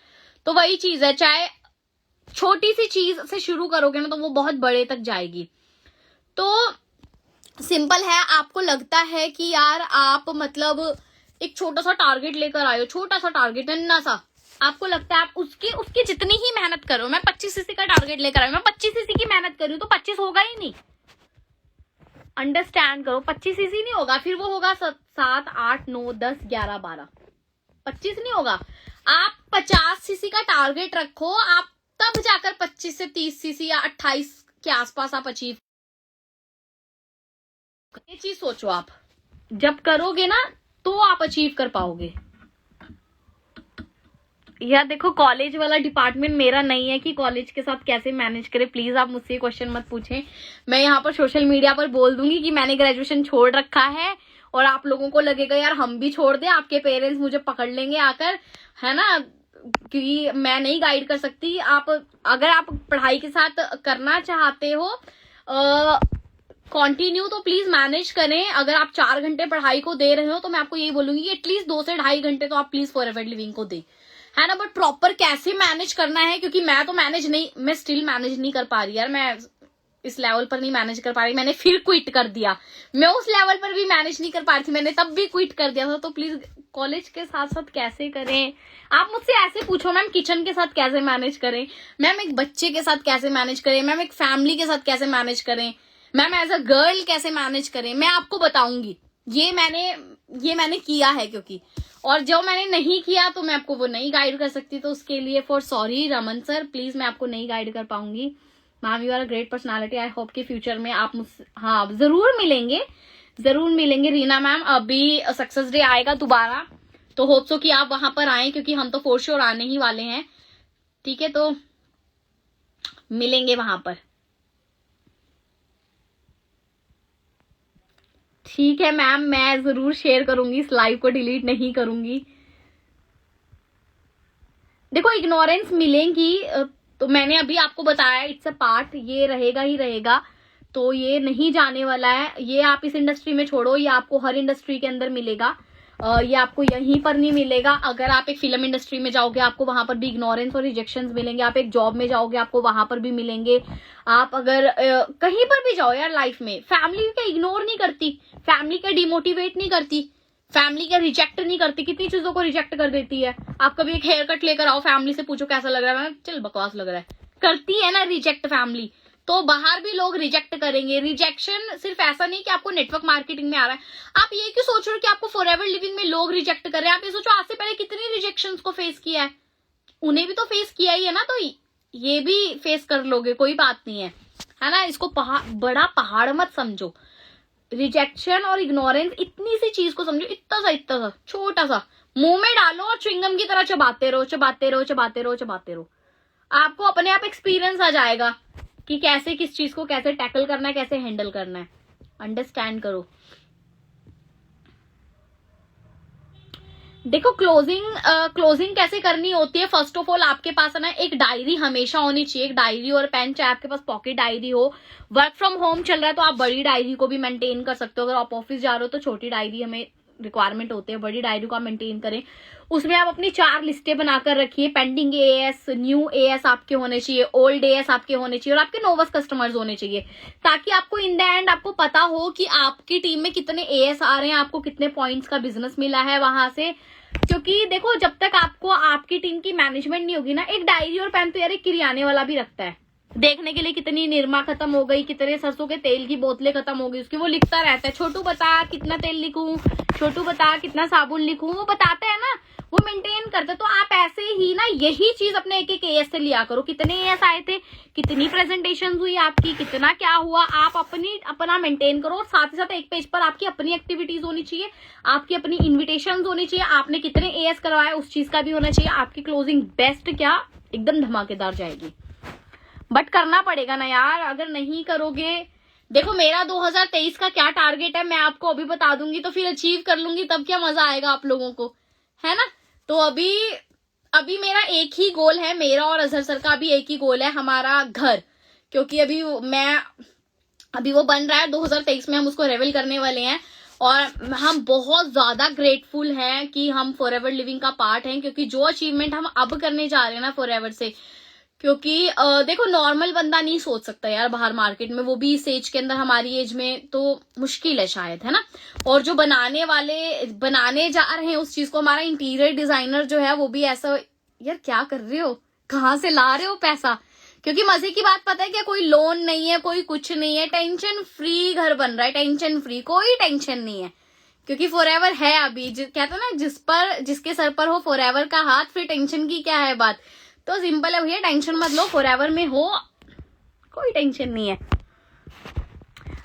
[SPEAKER 1] तो वही चीज है, चाहे छोटी सी चीज से शुरू करोगे ना तो वो बहुत बड़े तक जाएगी। तो सिंपल है, आपको लगता है कि यार आप मतलब एक छोटा सा टारगेट लेकर आए हो, छोटा सा टारगेट, नन्ना सा, आपको लगता है आप उसकी जितनी ही मेहनत करो। मैं 25 सीसी का टारगेट लेकर आई, मैं 25 सीसी की मेहनत कर रही हूँ तो 25 होगा ही नहीं। अंडरस्टैंड करो, 25 सीसी नहीं होगा, फिर वो होगा 7, 8, 9, 10, 11, 12, 25 नहीं होगा। आप 50 सीसी का टारगेट रखो, आप तब जाकर 25 से 30 सीसी या 28 के आसपास आप अचीव। ये चीज सोचो, आप जब करोगे ना तो आप अचीव कर पाओगे। यार देखो, कॉलेज वाला डिपार्टमेंट मेरा नहीं है कि कॉलेज के साथ कैसे मैनेज करें। प्लीज आप मुझसे क्वेश्चन मत पूछें। मैं यहाँ पर सोशल मीडिया पर बोल दूंगी कि मैंने ग्रेजुएशन छोड़ रखा है, और आप लोगों को लगेगा यार हम भी छोड़ दें, आपके पेरेंट्स मुझे पकड़ लेंगे आकर, है ना, क्योंकि मैं नहीं गाइड कर सकती। आप अगर आप पढ़ाई के साथ करना चाहते हो कंटिन्यू, तो प्लीज मैनेज करें। अगर आप 4 घंटे पढ़ाई को दे रहे हो तो मैं आपको यही बोलूंगी कि एटलीस्ट 2 से 2.5 घंटे तो आप प्लीज फॉरएवर लिविंग को दें, है ना। बट प्रॉपर कैसे मैनेज करना है, क्योंकि मैं स्टिल मैनेज नहीं कर पा रही यार, मैं इस लेवल पर नहीं मैनेज कर पा रही। मैंने फिर क्विट कर दिया, मैं उस लेवल पर भी मैनेज नहीं कर पा रही थी, मैंने तब भी क्विट कर दिया था। तो प्लीज कॉलेज के साथ साथ कैसे करें, आप मुझसे ऐसे पूछो मैम, किचन के साथ कैसे मैनेज करें, मैम एक बच्चे के साथ कैसे मैनेज करें, मैम एक फैमिली के साथ कैसे मैनेज करें, मैम एज अ गर्ल कैसे मैनेज करें, मैं आपको बताऊंगी। ये मैंने किया है, क्योंकि और जो मैंने नहीं किया तो मैं आपको वो नहीं गाइड कर सकती। तो उसके लिए for sorry Raman sir, please मैं आपको नहीं गाइड कर पाऊंगी। Ma'am you are a great personality, I hope कि फ्यूचर में आप मुझसे जरूर मिलेंगे। रीना मैम, अभी सक्सेस डे आएगा दोबारा, तो होप सो कि आप वहां पर आए, क्योंकि हम तो फॉर श्योर आने ही वाले हैं, ठीक है। तो मिलेंगे वहां पर, ठीक है मैम। मैं जरूर शेयर करूंगी, इस लाइव को डिलीट नहीं करूंगी। देखो, इग्नोरेंस मिलेंगी, तो मैंने अभी आपको बताया इट्स अ पार्ट, ये रहेगा ही रहेगा, तो ये नहीं जाने वाला है। ये आप इस इंडस्ट्री में छोड़ो, ये आपको हर इंडस्ट्री के अंदर मिलेगा, ये आपको यहीं पर नहीं मिलेगा। अगर आप एक फिल्म इंडस्ट्री में जाओगे आपको वहां पर भी इग्नोरेंस और रिजेक्शंस मिलेंगे, आप एक जॉब में जाओगे आपको वहां पर भी मिलेंगे, आप अगर कहीं पर भी जाओ यार लाइफ में, फैमिली का इग्नोर नहीं करती, फैमिली का डिमोटिवेट नहीं करती, फैमिली का रिजेक्ट नहीं करती, कितनी चीजों को रिजेक्ट कर देती है। आप कभी एक हेयर कट लेकर आओ, फैमिली से पूछो कैसा लग रहा है, चल बकवास लग रहा है, करती है ना रिजेक्ट फैमिली। तो बाहर भी लोग रिजेक्ट करेंगे। रिजेक्शन सिर्फ ऐसा नहीं कि आपको नेटवर्क मार्केटिंग में आ रहा है, आप ये क्यों सोच रहे हो कि आपको फॉरएवर लिविंग में लोग रिजेक्ट कर रहे हैं। आप ये सोचो आज से पहले कितनी रिजेक्शंस को फेस किया है, उन्हें भी तो फेस किया ही है ना, तो ये भी फेस कर लोगे, कोई बात नहीं है ना। इसको बड़ा पहाड़ मत समझो, रिजेक्शन और इग्नोरेंस इतनी सी चीज को समझो, इतना सा छोटा सा, मुंह में डालो और च्युइंगम की तरह चबाते रहो। आपको अपने आप एक्सपीरियंस आ जाएगा कि कैसे किस चीज को कैसे टैकल करना है, कैसे हैंडल करना है। अंडरस्टैंड करो। देखो, क्लोजिंग कैसे करनी होती है। फर्स्ट ऑफ ऑल आपके पास है ना एक डायरी हमेशा होनी चाहिए, एक डायरी और पेन, चाहे आपके पास पॉकेट डायरी हो। वर्क फ्रॉम होम चल रहा है तो आप बड़ी डायरी को भी मेंटेन कर सकते हो, अगर आप ऑफिस जा रहे हो तो छोटी डायरी हमें रिक्वायरमेंट होते हैं, बड़ी डायरी को आप मेंटेन करें। उसमें आप अपनी 4 लिस्टें बनाकर रखिए। पेंडिंग एएस, न्यू एएस आपके होने चाहिए, ओल्ड एएस आपके होने चाहिए और आपके नोवस कस्टमर्स होने चाहिए, ताकि आपको इन द एंड आपको पता हो कि आपकी टीम में कितने एएस आ रहे हैं, आपको कितने पॉइंट्स का बिजनेस मिला है वहां से। क्योंकि देखो, जब तक आपको आपकी टीम की मैनेजमेंट नहीं होगी ना, एक डायरी और पेन तो यार एक किराने वाला भी रखता है, देखने के लिए कितनी निरमा खत्म हो गई, कितने सरसों के तेल की बोतलें खत्म हो गई, उसकी वो लिखता रहता है, छोटू बता कितना तेल लिखूं, छोटू बता कितना साबुन लिखूं, वो बताते हैं ना, वो मेंटेन करते। तो आप ऐसे ही ना यही चीज अपने एक एक एएस से लिया करो, कितने एएस आए थे, कितनी प्रेजेंटेशन हुई आपकी, कितना क्या हुआ, आप अपना मेंटेन करो। और साथ ही साथ एक पेज पर आपकी अपनी एक्टिविटीज होनी चाहिए, आपकी अपनी इन्विटेशन होनी चाहिए, आपने कितने एएस करवाए उस चीज का भी होना चाहिए, आपकी क्लोजिंग बेस्ट क्या एकदम धमाकेदार जाएगी। बट करना पड़ेगा ना यार, अगर नहीं करोगे। देखो मेरा 2023 का क्या टारगेट है मैं आपको अभी बता दूंगी, तो फिर अचीव कर लूंगी, तब क्या मजा आएगा आप लोगों को, है ना। तो अभी मेरा एक ही गोल है, मेरा और अजहर सर का अभी एक ही गोल है, हमारा घर। क्योंकि अभी वो बन रहा है, 2023 में हम उसको रेवल करने वाले हैं। और हम बहुत ज्यादा ग्रेटफुल हैं कि हम फॉरएवर लिविंग का पार्ट हैं, क्योंकि जो अचीवमेंट हम अब करने जा रहे हैं ना फॉरएवर से, क्योंकि देखो नॉर्मल बंदा नहीं सोच सकता यार बाहर मार्केट में, वो भी इस एज के अंदर, हमारी एज में तो मुश्किल है शायद, है ना। और जो बनाने जा रहे हैं उस चीज को, हमारा इंटीरियर डिजाइनर जो है वो भी ऐसा, यार क्या कर रहे हो, कहाँ से ला रहे हो पैसा। क्योंकि मजे की बात पता है क्या, कोई लोन नहीं है, कोई कुछ नहीं है, टेंशन फ्री घर बन रहा है, टेंशन फ्री, कोई टेंशन नहीं है। क्योंकि फॉरएवर है अभी, कहते हैं ना जिसके सर पर हो फॉरएवर का हाथ, फिर टेंशन की क्या है बात। तो सिंपल है भैया, टेंशन मत लो, फॉरएवर में हो, कोई टेंशन नहीं है।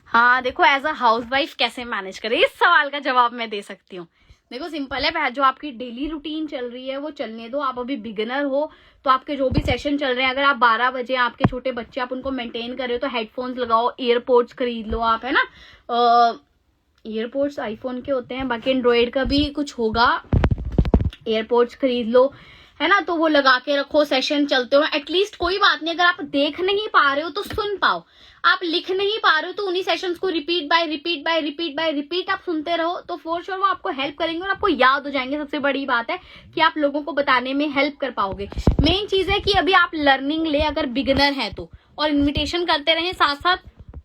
[SPEAKER 1] हाँ देखो, एज अ हाउसवाइफ कैसे मैनेज करें, इस सवाल का जवाब मैं दे सकती हूँ। देखो सिंपल है, जो आपकी डेली रूटीन चल रही है वो चलने दो। आप अभी बिगिनर हो तो आपके जो भी सेशन चल रहे हैं, अगर आप 12 बजे आपके छोटे बच्चे आप उनको मेंटेन कर रहे हो तो हेडफोन्स लगाओ, ईयरपोड्स खरीद लो आप, है ना। ईयरपोड्स आईफोन के होते हैं, बाकी एंड्रॉइड का भी कुछ होगा, एयरपोड्स खरीद लो, है ना। तो वो लगा के रखो, सेशन चलते हो एटलीस्ट, कोई बात नहीं। अगर आप देख नहीं पा रहे हो तो सुन पाओ, आप लिख नहीं पा रहे हो तो उन्हीं सेशंस को रिपीट बाय रिपीट आप सुनते रहो, तो फॉर श्योर वो आपको हेल्प करेंगे और आपको याद हो जाएंगे। सबसे बड़ी बात है कि आप लोगों को बताने में हेल्प कर पाओगे। मेन चीज है कि अभी आप लर्निंग ले, अगर बिगिनर है तो, और इन्विटेशन करते रहे, साथ साथ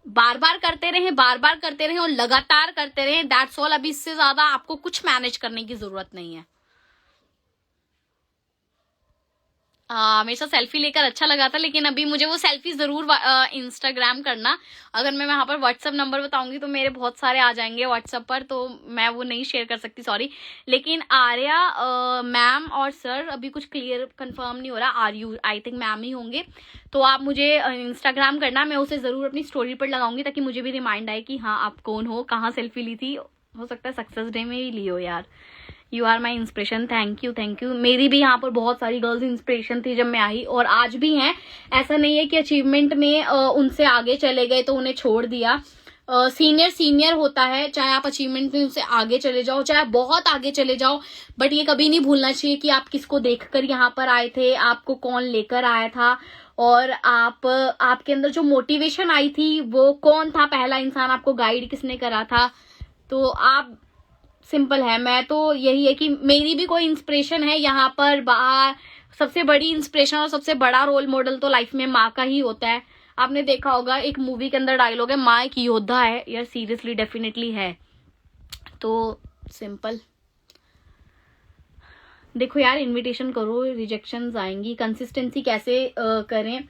[SPEAKER 1] बार बार करते रहे और लगातार करते रहे, दैट्स ऑल। अभी इससे ज्यादा आपको कुछ मैनेज करने की जरूरत नहीं है। मेरे साथ सेल्फी लेकर अच्छा लगा था, लेकिन अभी मुझे वो सेल्फी जरूर इंस्टाग्राम करना। अगर मैं वहां पर व्हाट्सएप नंबर बताऊंगी तो मेरे बहुत सारे आ जाएंगे व्हाट्सएप पर, तो मैं वो नहीं शेयर कर सकती, सॉरी। लेकिन आर्या मैम और सर, अभी कुछ क्लियर कंफर्म नहीं हो रहा, आई थिंक मैम ही होंगे। तो आप मुझे इंस्टाग्राम करना, मैं उसे जरूर अपनी स्टोरी पर लगाऊंगी, ताकि मुझे भी रिमाइंड आए कि हाँ आप कौन हो, कहाँ सेल्फी ली थी। हो सकता है सक्सेस डे में ही ली हो यार। You are my inspiration, thank you. मेरी भी यहाँ पर बहुत सारी गर्ल्स इंस्पिरेशन थी जब मैं आई, और आज भी हैं। ऐसा नहीं है कि अचीवमेंट में उनसे आगे चले गए तो उन्हें छोड़ दिया। सीनियर होता है, चाहे आप अचीवमेंट में उनसे आगे चले जाओ, चाहे बहुत आगे चले जाओ, बट ये कभी नहीं भूलना चाहिए कि आप किसको देखकर यहाँ पर आए थे, आपको कौन लेकर आया था, और आपके अंदर जो मोटिवेशन आई थी वो कौन था, पहला इंसान आपको गाइड किसने करा था। तो आप, सिंपल है, मैं तो यही है कि मेरी भी कोई इंस्पिरेशन है यहाँ पर बाहर। सबसे बड़ी इंस्पिरेशन और सबसे बड़ा रोल मॉडल तो लाइफ में माँ का ही होता है। आपने देखा होगा एक मूवी के अंदर डायलॉग है, माँ एक योद्धा है, यार सीरियसली डेफिनेटली है। तो सिंपल देखो यार, इनविटेशन करो, रिजेक्शंस आएंगी। कंसिस्टेंसी कैसे करें,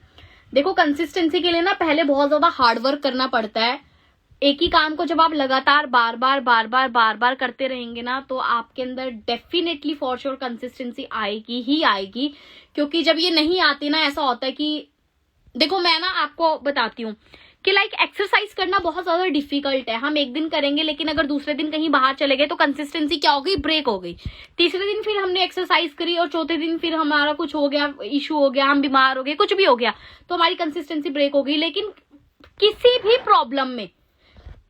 [SPEAKER 1] देखो कंसिस्टेंसी के लिए ना पहले बहुत ज्यादा हार्डवर्क करना पड़ता है। एक ही काम को जब आप लगातार बार बार करते रहेंगे ना, तो आपके अंदर डेफिनेटली फॉर श्योर कंसिस्टेंसी आएगी ही आएगी। क्योंकि जब ये नहीं आती ना, ऐसा होता है कि देखो मैं ना आपको बताती हूँ कि लाइक एक्सरसाइज करना बहुत ज्यादा डिफिकल्ट है। हम एक दिन करेंगे, लेकिन अगर दूसरे दिन कहीं बाहर चले गए तो कंसिस्टेंसी क्या हो गई, ब्रेक हो गई। तीसरे दिन फिर हमने एक्सरसाइज करी और चौथे दिन फिर हमारा कुछ हो गया, इशू हो गया, हम बीमार हो गए, कुछ भी हो गया, तो हमारी कंसिस्टेंसी ब्रेक हो गई। लेकिन किसी भी प्रॉब्लम में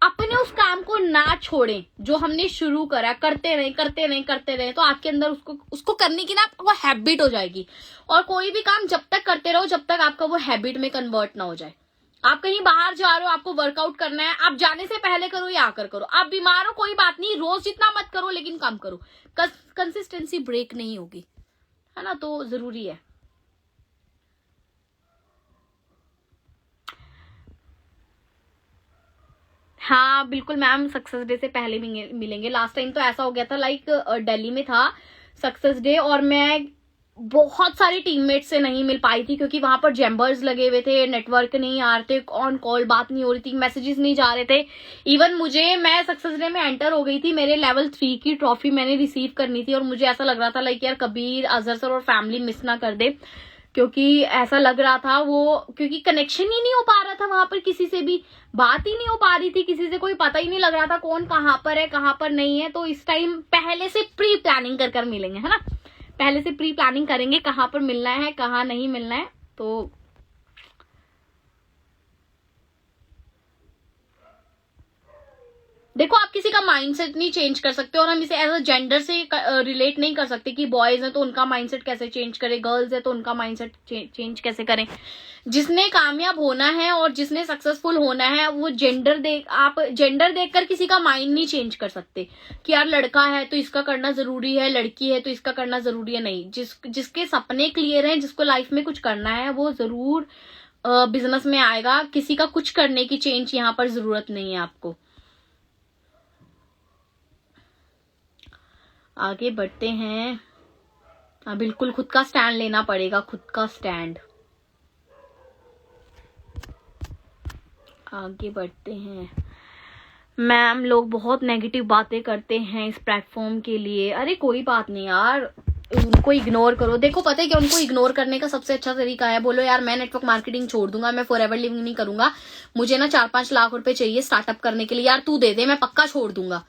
[SPEAKER 1] अपने उस काम को ना छोड़ें जो हमने शुरू करा, करते रहे, तो आपके अंदर उसको करने की ना वो हैबिट हो जाएगी। और कोई भी काम जब तक करते रहो जब तक आपका वो हैबिट में कन्वर्ट ना हो जाए। आप कहीं बाहर जा रहे हो, आपको वर्कआउट करना है, आप जाने से पहले करो या आकर करो। आप बीमार हो कोई बात नहीं, रोज जितना मत करो लेकिन कम करो। कंसिस्टेंसी ब्रेक नहीं होगी, है ना, तो जरूरी है। हाँ बिल्कुल मैम, सक्सेस डे से पहले मिलेंगे। लास्ट टाइम तो ऐसा हो गया था, लाइक दिल्ली में था सक्सेस डे और मैं बहुत सारे टीममेट से नहीं मिल पाई थी क्योंकि वहां पर जैम्बर्स लगे हुए थे, नेटवर्क नहीं आ रहे थे, ऑन कॉल बात नहीं हो रही थी, मैसेजेस नहीं जा रहे थे। इवन मैं सक्सेस डे में एंटर हो गई थी, मेरे लेवल 3 की ट्रॉफी मैंने रिसीव करनी थी और मुझे ऐसा लग रहा था लाइक यार कबीर, अजहर सर और फैमिली मिस ना कर दे, क्योंकि ऐसा लग रहा था वो, क्योंकि कनेक्शन ही नहीं हो पा रहा था वहां पर, किसी से भी बात ही नहीं हो पा रही थी, किसी से कोई पता ही नहीं लग रहा था कौन कहाँ पर है कहाँ पर नहीं है। तो इस टाइम पहले से प्री प्लानिंग कर मिलेंगे, है ना, पहले से प्री प्लानिंग करेंगे कहाँ पर मिलना है कहाँ नहीं मिलना है। तो देखो आप किसी का माइंडसेट नहीं चेंज कर सकते और हम इसे एज अ जेंडर से रिलेट नहीं कर सकते कि बॉयज हैं तो उनका माइंडसेट कैसे चेंज करें, गर्ल्स है तो उनका माइंडसेट चेंज कैसे करें। जिसने कामयाब होना है और जिसने सक्सेसफुल होना है वो आप जेंडर देखकर किसी का माइंड नहीं चेंज कर सकते कि यार लड़का है तो इसका करना जरूरी है, लड़की है तो इसका करना जरूरी है। नहीं, जिसके सपने क्लियर हैं, जिसको लाइफ में कुछ करना है, वो जरूर बिजनेस में आएगा। किसी का कुछ करने की चेंज यहाँ पर जरूरत नहीं है आपको। आगे बढ़ते हैं। हाँ बिल्कुल, खुद का स्टैंड लेना पड़ेगा, खुद का स्टैंड। आगे बढ़ते हैं। मैम लोग बहुत नेगेटिव बातें करते हैं इस प्लेटफॉर्म के लिए। अरे कोई बात नहीं यार, उनको इग्नोर करो। देखो पता है क्या, उनको इग्नोर करने का सबसे अच्छा तरीका है, बोलो यार मैं नेटवर्क मार्केटिंग छोड़ दूंगा, मैं फॉरएवर लिविंग नहीं करूंगा, मुझे ना 4-5 लाख रुपए चाहिए स्टार्टअप करने के लिए, यार तू दे दे, मैं पक्का छोड़ दूंगा।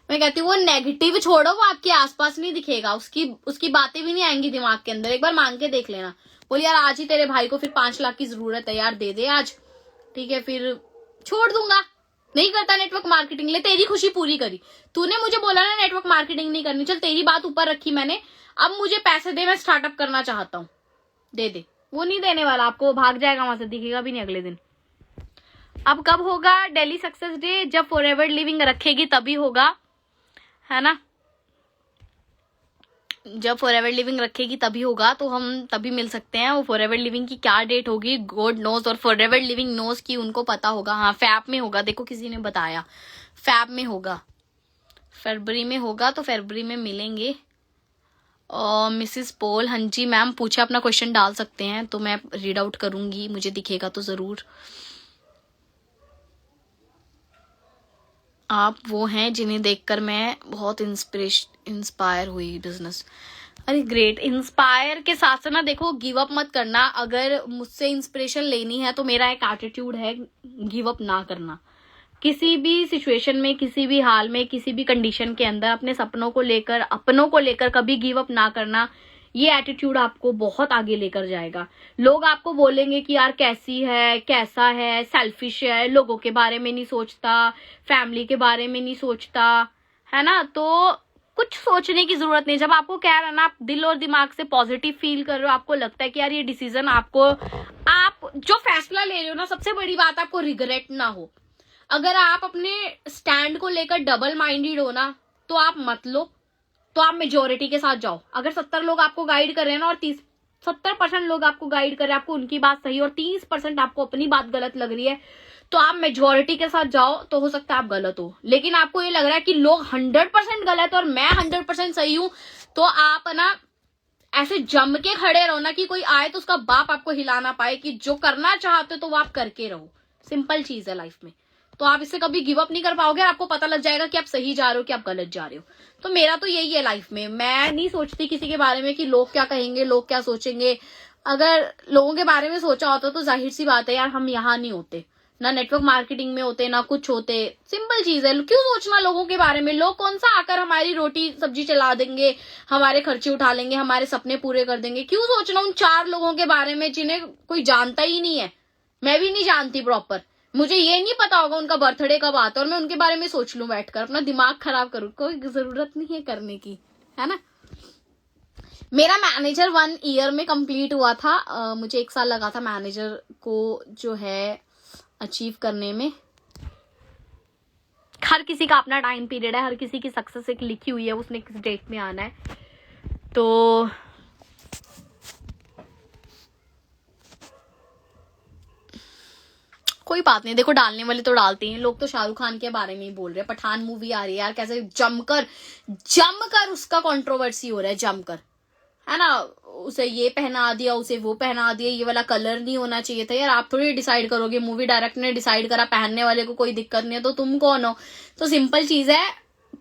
[SPEAKER 1] मैं कहती हूँ वो नेगेटिव छोड़ो, वो आपके आसपास नहीं दिखेगा, उसकी बातें भी नहीं आएंगी दिमाग के अंदर। एक बार मांग के देख लेना, बोल यार आज ही तेरे भाई को फिर 5 लाख की जरूरत है, यार दे दे आज, ठीक है, फिर छोड़ दूंगा, नहीं करता नेटवर्क मार्केटिंग। ले तेरी खुशी पूरी करी, तूने मुझे बोला ना नेटवर्क मार्केटिंग नहीं करनी, चल तेरी बात ऊपर रखी मैंने, अब मुझे पैसे दे, मैं स्टार्टअप करना चाहता हूँ, दे दे। वो नहीं देने वाला आपको, भाग जाएगा वहां से, दिखेगा भी नहीं अगले दिन। अब कब होगा दिल्ली सक्सेस डे? जब फॉरएवर लिविंग रखेगी तभी होगा, है ना, जब फॉरएवर लिविंग रखेगी तभी होगा, तो हम तभी मिल सकते हैं। वो फॉरएवर लिविंग की क्या डेट होगी गॉड नोज, और फॉरएवर लिविंग नोज की उनको पता होगा। हाँ फैब में होगा, देखो किसी ने बताया फैब में होगा, फरवरी में होगा, तो फरवरी में मिलेंगे। और मिसिस पोल, हाँ जी मैम पूछे, अपना क्वेश्चन डाल सकते हैं तो मैं रीड आउट करूंगी, मुझे दिखेगा तो जरूर। आप वो हैं जिन्हें देखकर मैं बहुत इंस्पायर हुई बिजनेस। अरे ग्रेट, इंस्पायर के साथ साथ ना देखो गिव अप मत करना। अगर मुझसे इंस्पिरेशन लेनी है तो मेरा एक एटीट्यूड है गिव अप ना करना। किसी भी सिचुएशन में, किसी भी हाल में, किसी भी कंडीशन के अंदर अपने सपनों को लेकर कभी गिव अप ना करना। ये एटीट्यूड आपको बहुत आगे लेकर जाएगा। लोग आपको बोलेंगे कि यार कैसी है, कैसा है, सेल्फिश है, लोगों के बारे में नहीं सोचता, फैमिली के बारे में नहीं सोचता, है ना, तो कुछ सोचने की जरूरत नहीं। जब आपको क्या है ना, आप दिल और दिमाग से पॉजिटिव फील कर रहे हो, आपको लगता है कि यार ये डिसीजन आप जो फैसला ले रहे हो ना, सबसे बड़ी बात आपको रिग्रेट ना हो। अगर आप अपने स्टैंड को लेकर डबल माइंडेड हो ना, तो आप मत लो, तो आप मेजोरिटी के साथ जाओ। अगर 70 लोग आपको गाइड कर रहे हैं ना, और 70% लोग आपको गाइड कर रहे हैं, आपको उनकी बात सही और 30% आपको अपनी बात गलत लग रही है, तो आप मेजोरिटी के साथ जाओ, तो हो सकता है आप गलत हो। लेकिन आपको ये लग रहा है कि लोग 100% गलत और मैं 100% सही हूं, तो आप ना ऐसे जम के खड़े रहो ना कि कोई आए तो उसका बाप आपको हिला ना पाए, कि जो करना चाहते हो तो वो आप करके रहो। सिंपल चीज है लाइफ में, तो आप इससे कभी गिव अप नहीं कर पाओगे। आपको पता लग जाएगा कि आप सही जा रहे हो कि आप गलत जा रहे हो। तो मेरा तो यही है लाइफ में, मैं नहीं सोचती किसी के बारे में कि लोग क्या कहेंगे, लोग क्या सोचेंगे। अगर लोगों के बारे में सोचा होता तो जाहिर सी बात है यार हम यहाँ नहीं होते, ना नेटवर्क मार्केटिंग में होते, ना कुछ होते। सिंपल चीज है, क्यों सोचना लोगों के बारे में। लोग कौन सा आकर हमारी रोटी सब्जी चला देंगे, हमारे खर्चे उठा लेंगे, हमारे सपने पूरे कर देंगे। क्यों सोचना उन 4 लोगों के बारे में जिन्हें कोई जानता ही नहीं है। मैं भी नहीं जानती प्रॉपर, मुझे ये नहीं पता होगा उनका बर्थडे कब आता है और मैं उनके बारे में सोच लूं बैठकर, अपना दिमाग खराब करूं। कोई जरूरत नहीं है करने की, है ना। मेरा मैनेजर 1 ईयर में कंप्लीट हुआ था। मुझे 1 साल लगा था मैनेजर को जो है अचीव करने में। हर किसी का अपना टाइम पीरियड है, हर किसी की सक्सेस एक लिखी हुई है, उसने किस डेट में आना है। तो कोई बात नहीं, देखो डालने वाले तो डालते हैं। लोग तो शाहरुख खान के बारे में ही बोल रहे हैं, पठान मूवी आ रही है यार, कैसे जमकर उसका कंट्रोवर्सी हो रहा है, जमकर, है ना। उसे ये पहना दिया, उसे वो पहना दिया, ये वाला कलर नहीं होना चाहिए था। यार आप थोड़ी डिसाइड करोगे, मूवी डायरेक्टर ने डिसाइड करा, पहनने वाले को कोई दिक्कत नहीं है, तो तुम कौन हो। तो सिंपल चीज है,